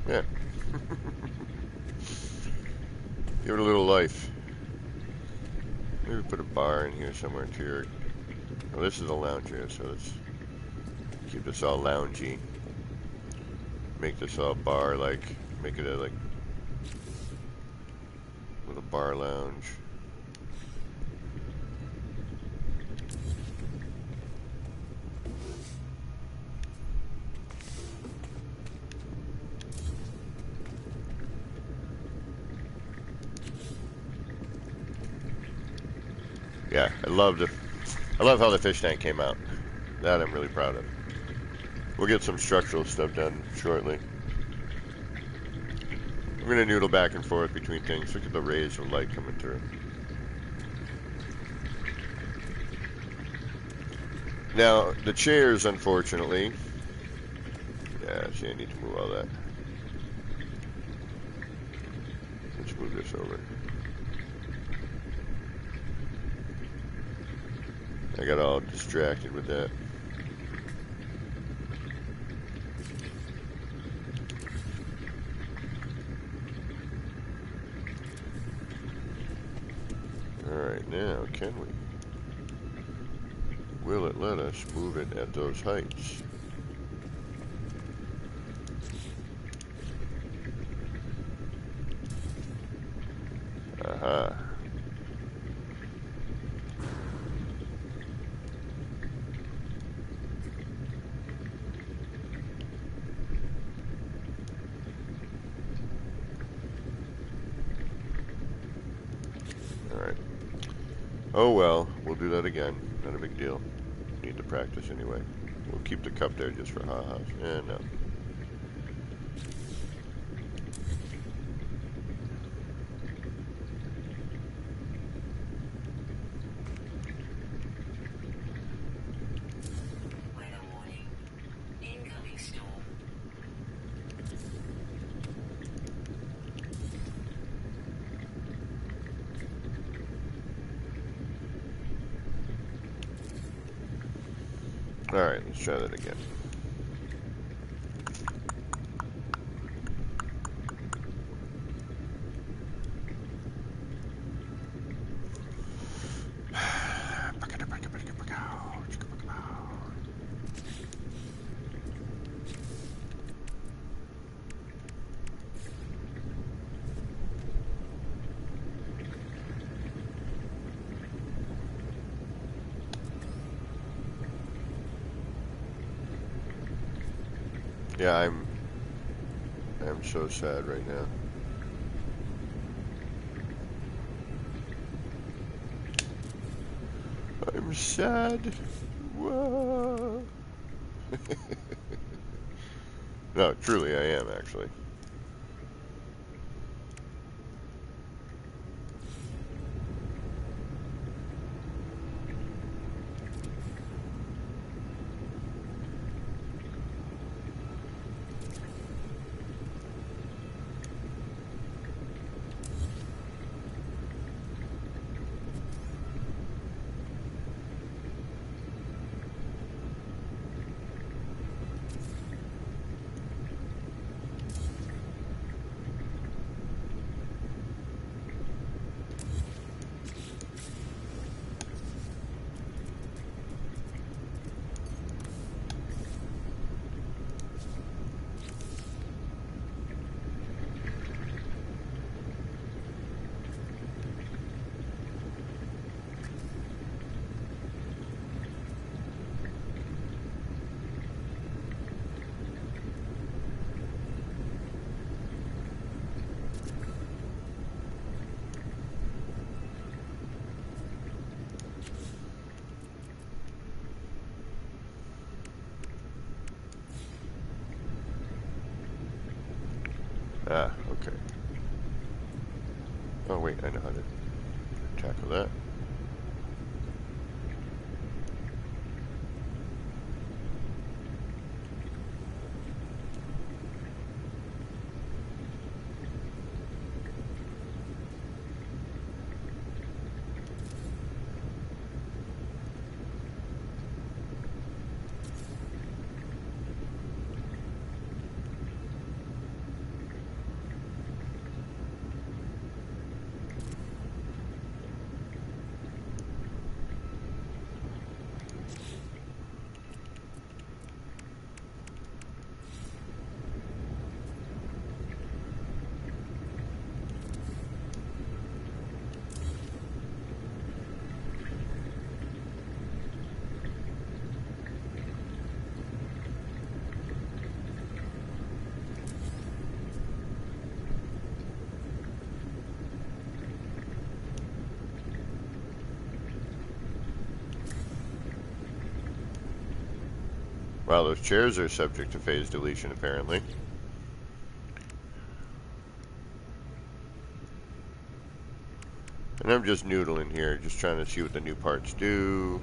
Yeah. Give it a little life. Maybe put a bar in here somewhere too. Oh, this is a lounge here, so let's keep this all loungy. Make this all bar-like. Make it a like little bar lounge. Yeah, I love how the fish tank came out. That I'm really proud of. We'll get some structural stuff done shortly. We're gonna noodle back and forth between things. Look at the rays of light coming through. Now, the chairs, unfortunately... Yeah, see, I need to move all that. Let's move this over. I got all distracted with that. Alright, now, can we? Will it let us move it at those heights? Aha. Alright. Oh well, we'll do that again. Not a big deal. Need to practice anyway. We'll keep the cup there just for ha-has. And no. Alright, let's try that again. Yeah, I'm so sad right now. I'm sad. Whoa. No, truly I am actually. Ah, okay. Oh wait, I know how to tackle that. Well, those chairs are subject to phase deletion, apparently. And I'm just noodling here, just trying to see what the new parts do.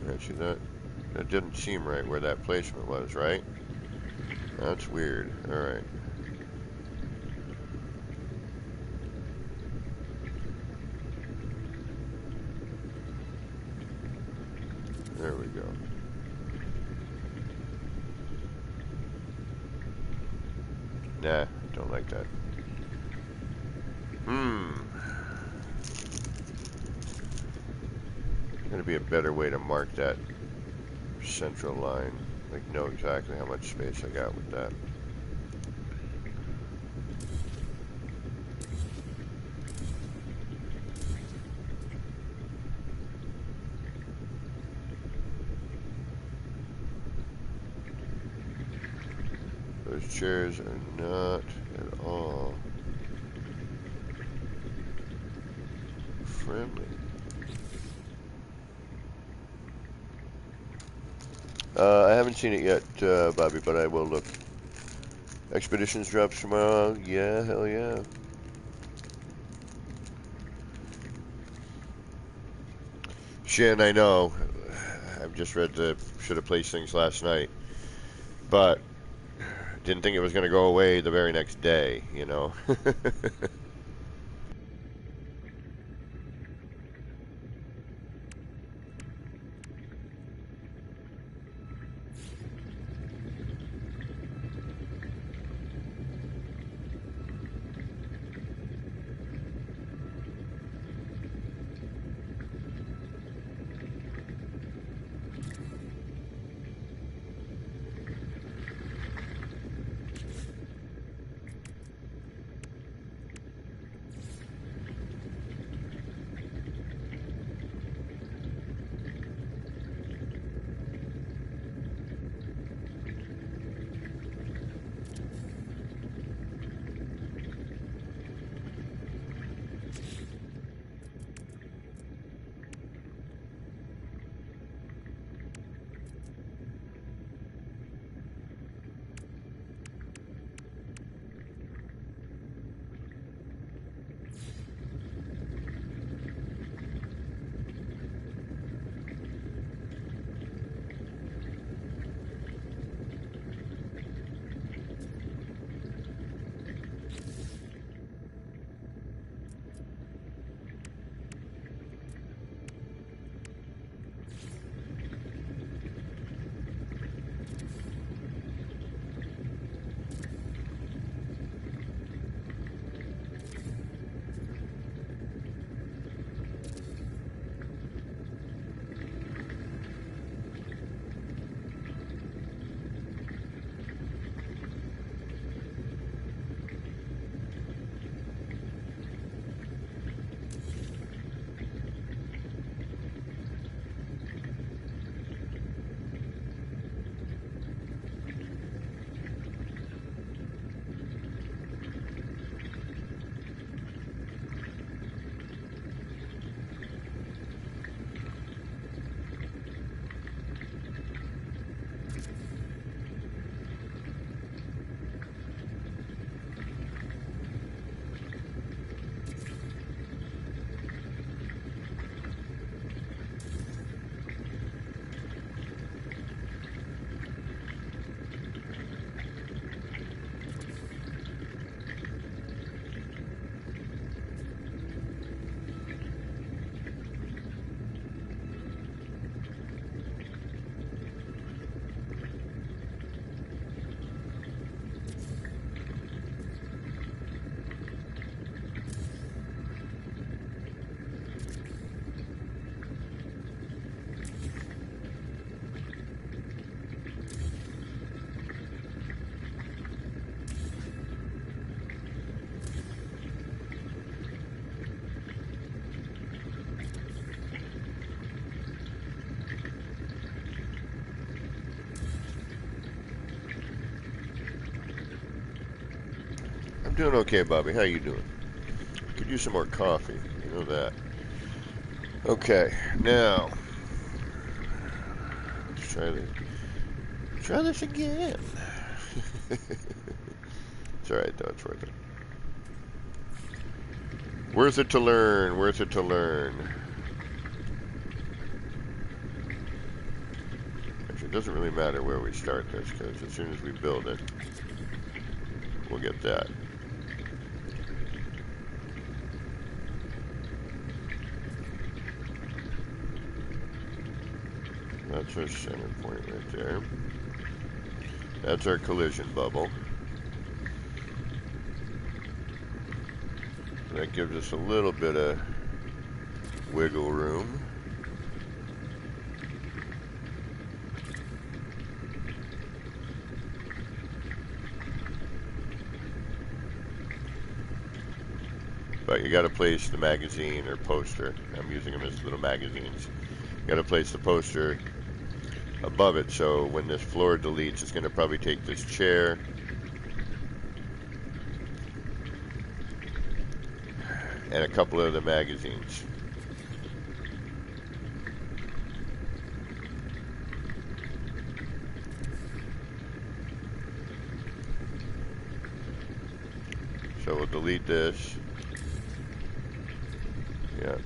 Actually, that didn't seem right where that placement was, right? That's weird. Alright. There we go. Nah, don't like that. Gonna be a better way to mark that central line. Like, know exactly how much space I got with that. Those chairs are not at all friendly. I haven't seen it yet, Bobby, but I will look. Expeditions drops tomorrow. Yeah, hell yeah. Shin, I know. I've just read the should have placed things last night, but didn't think it was going to go away the very next day, you know. Doing okay, Bobby. How you doing? Could use some more coffee. You know that. Okay, now let's try this again. It's alright though, it's worth it. Worth it to learn, worth it to learn. Actually, it doesn't really matter where we start this, because as soon as we build it, we'll get that. That's our center point right there. That's our collision bubble. That gives us a little bit of wiggle room. But you got to place the magazine or poster. I'm using them as little magazines. You got to place the poster above it, so when this floor deletes, it's going to probably take this chair and a couple of the magazines. So we'll delete this. Yeah.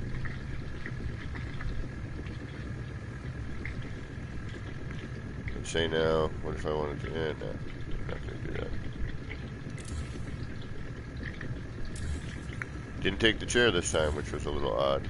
Let's say now, what if I wanted to end that? I'm not going to do that. Didn't take the chair this time, which was a little odd.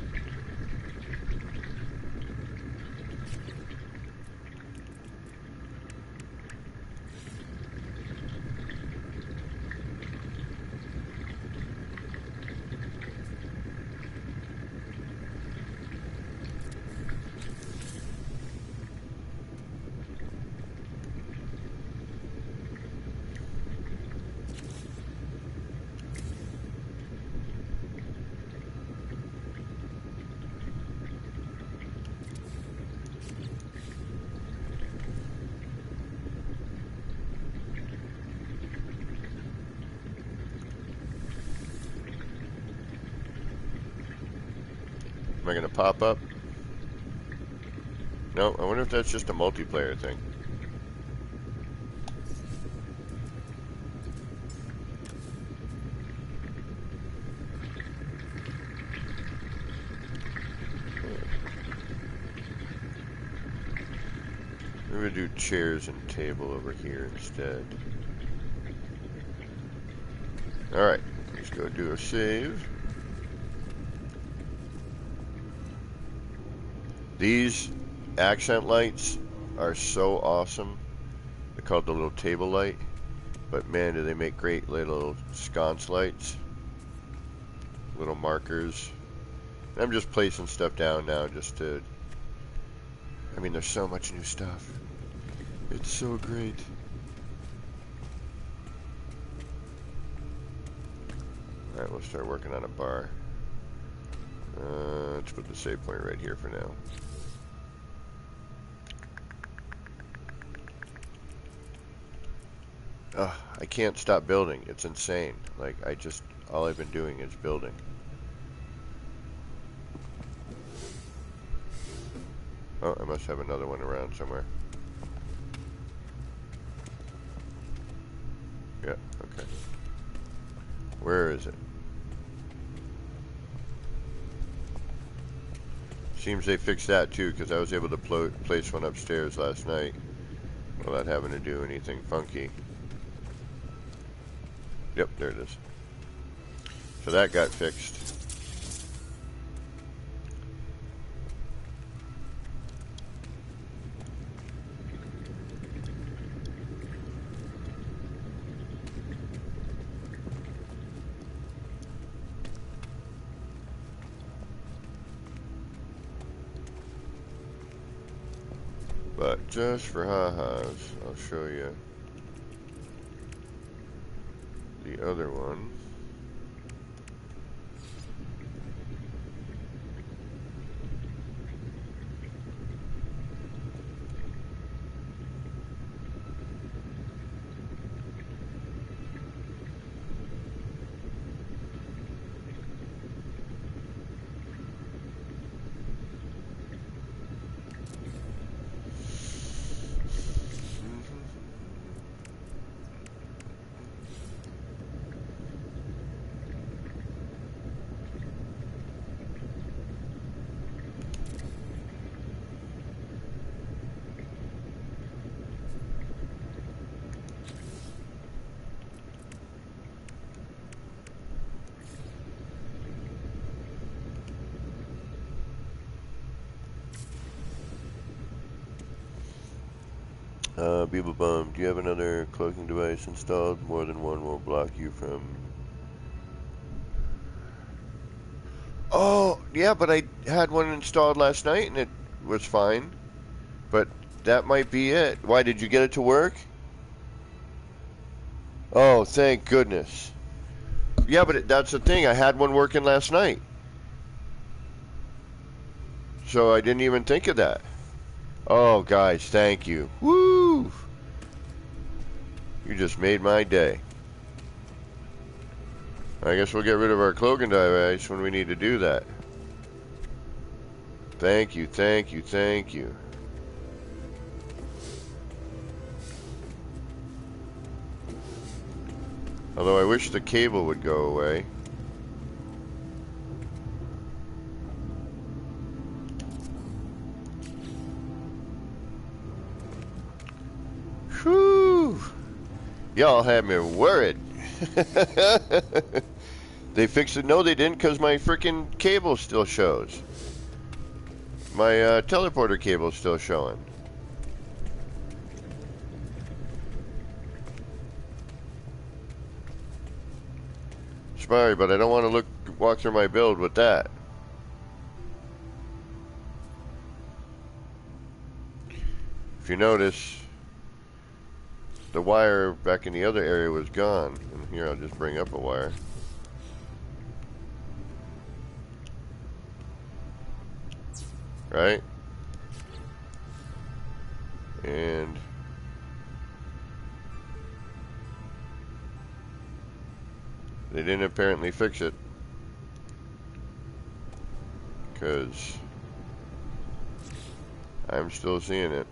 Am I going to pop up? No, I wonder if that's just a multiplayer thing. Maybe we'll do chairs and table over here instead. Alright, let's go do a save. These accent lights are so awesome. They're called the little table light. But man, do they make great little sconce lights. Little markers. And I'm just placing stuff down now just to... I mean, there's so much new stuff. It's so great. Alright, we'll start working on a bar. Let's put the save point right here for now. I can't stop building. It's insane. Like, all I've been doing is building. Oh, I must have another one around somewhere. Yeah, okay. Where is it? Seems they fixed that too, because I was able to place one upstairs last night without having to do anything funky. Yep, there it is. So that got fixed. But just for ha-has, I'll show you the other one. Beeble Bum, do you have another cloaking device installed? More than one will block you from... Oh, yeah, but I had one installed last night and it was fine. But that might be it. Why, did you get it to work? Oh, thank goodness. Yeah, but that's the thing. I had one working last night. So I didn't even think of that. Oh, guys, thank you. Woo! You just made my day. I guess we'll get rid of our cloaking device when we need to do that. Thank you, thank you, thank you. Although I wish the cable would go away. Whew! Y'all had me worried. They fixed it. No, they didn't, because my freaking cable still shows. My teleporter cable is still showing. Sorry, but I don't want to walk through my build with that. If you notice, the wire back in the other area was gone. And here, I'll just bring up a wire. Right? And they didn't apparently fix it, because I'm still seeing it.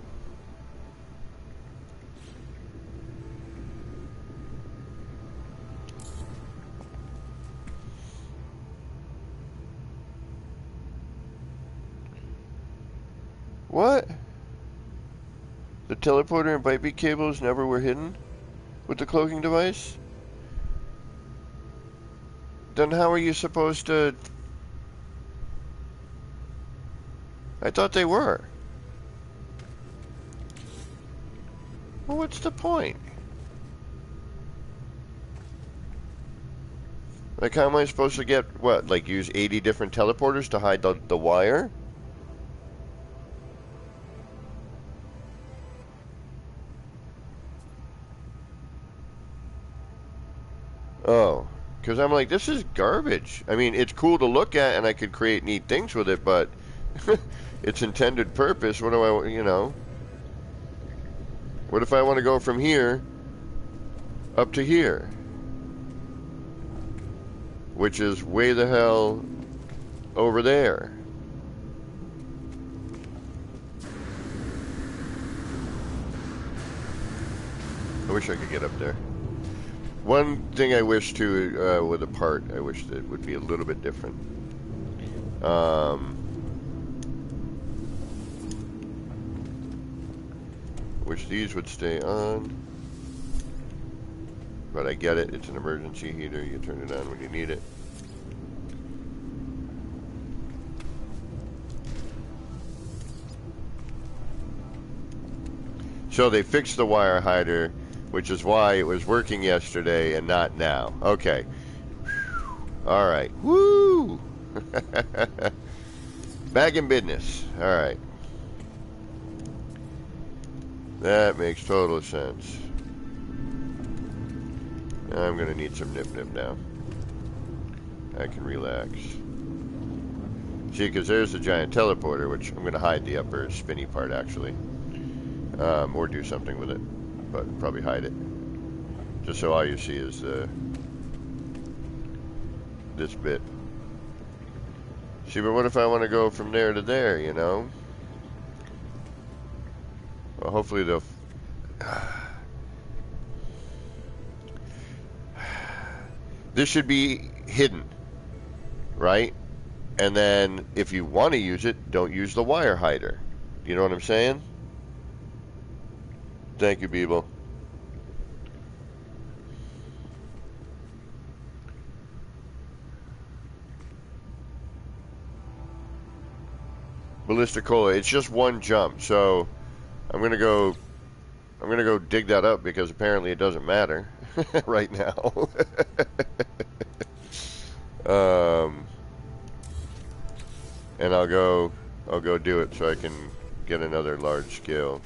What? The teleporter and byte beat cables never were hidden with the cloaking device? Then how are you supposed to... I thought they were. Well, what's the point? Like, how am I supposed to get, what, like use 80 different teleporters to hide the wire? Oh, because I'm like, this is garbage. I mean, it's cool to look at, and I could create neat things with it, but its intended purpose, what do I, you know? What if I want to go from here up to here? Which is way the hell over there. I wish I could get up there. One thing I wish to, with a part, I wish that it would be a little bit different. Wish these would stay on. But I get it, it's an emergency heater, you turn it on when you need it. So they fixed the wire hider, which is why it was working yesterday and not now. Okay. Alright. Woo! Back in business. Alright. That makes total sense. I'm gonna need some nip-nip now. I can relax. See, because there's the giant teleporter, which I'm gonna hide the upper spinny part, actually. Or do something with it. But probably hide it. Just so all you see is this bit. See, but what if I want to go from there to there, you know? Well, hopefully they'll... This should be hidden, right? And then, if you want to use it, don't use the wire hider. You know what I'm saying? Thank you, Beeble. Ballista Cola, it's just one jump, so I'm gonna go I'm gonna go dig that up because apparently it doesn't matter right now. And I'll go do it so I can get another large scale.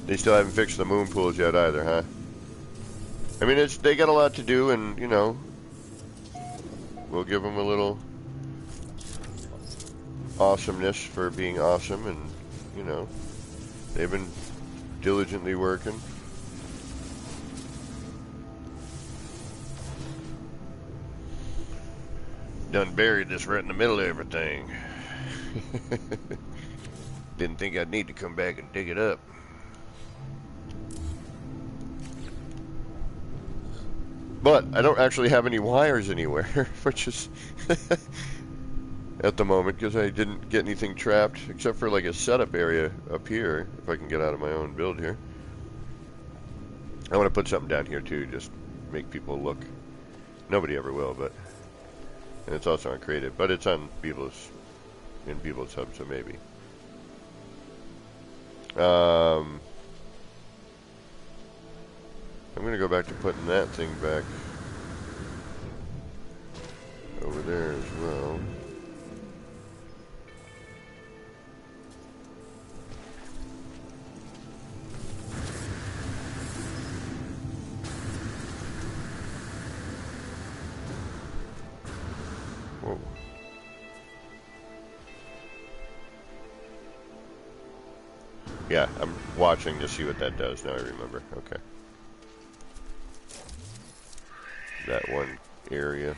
They still haven't fixed the moon pools yet either, huh? I mean, they got a lot to do, and you know, we'll give them a little awesomeness for being awesome, and you know, they've been diligently working. Done buried this right in the middle of everything. Didn't think I'd need to come back and dig it up. But I don't actually have any wires anywhere, which is at the moment, because I didn't get anything trapped except for like a setup area up here, if I can get out of my own build here. I want to put something down here too, just make people look. Nobody ever will, but, and it's also on creative, but it's on Beeble's, in Beeble's Hub, so maybe. I'm going to go back to putting that thing back over there as well. Whoa. Yeah, I'm watching to see what that does. Now I remember. Okay. That one area.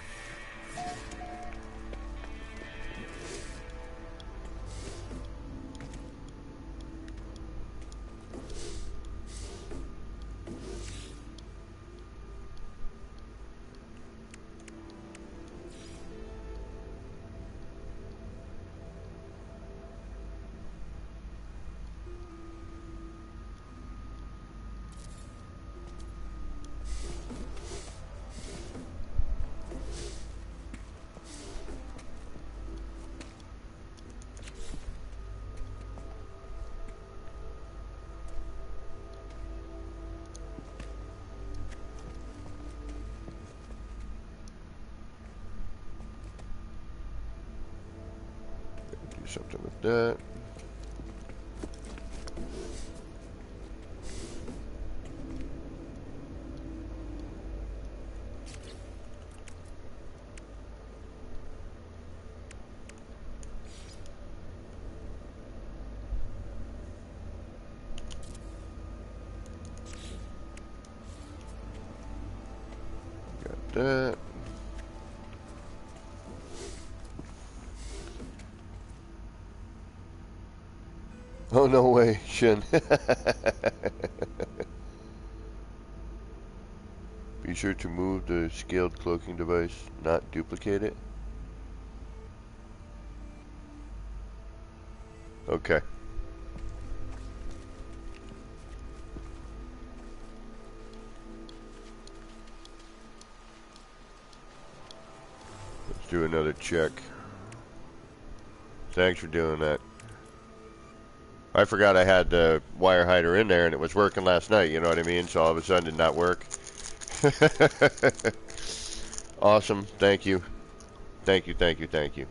Something with that. Got that. Oh, no way, Shin. Be sure to move the scaled cloaking device, not duplicate it. Okay. Let's do another check. Thanks for doing that. I forgot I had the wire hider in there and it was working last night, you know what I mean? So all of a sudden it did not work. Awesome. Thank you. Thank you, thank you, thank you.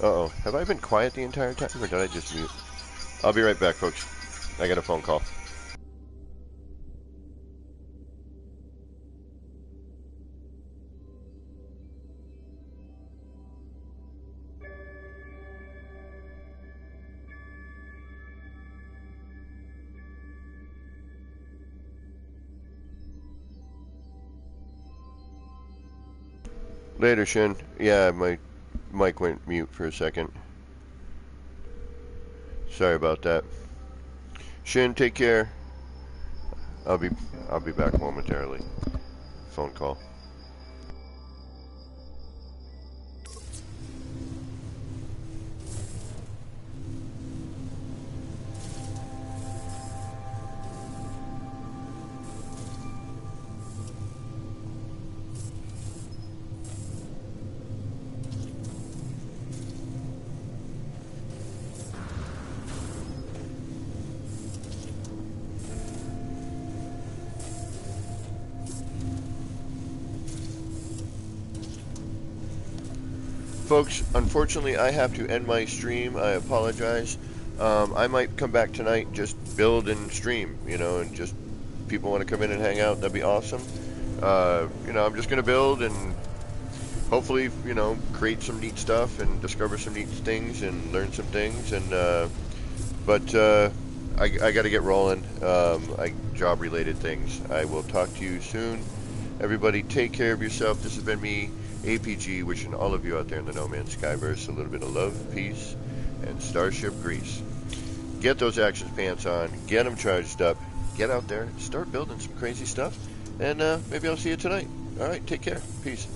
Uh-oh. Have I been quiet the entire time, or did I just mute? I'll be right back, folks. I got a phone call. Later, Shin. Yeah, my mic went mute for a second. Sorry about that. Shin, take care. I'll be back momentarily. Phone call. Folks, unfortunately, I have to end my stream. I apologize. I might come back tonight, just build and stream, you know, and just people want to come in and hang out. That'd be awesome. You know, I'm just going to build and hopefully, you know, create some neat stuff and discover some neat things and learn some things. And but I got to get rolling. Job-related things. I will talk to you soon. Everybody, take care of yourself. This has been me, APG, wishing all of you out there in the No Man's Skyverse a little bit of love, peace, and starship grease. Get those action pants on. Get them charged up. Get out there. Start building some crazy stuff. And maybe I'll see you tonight. All right, take care. Peace.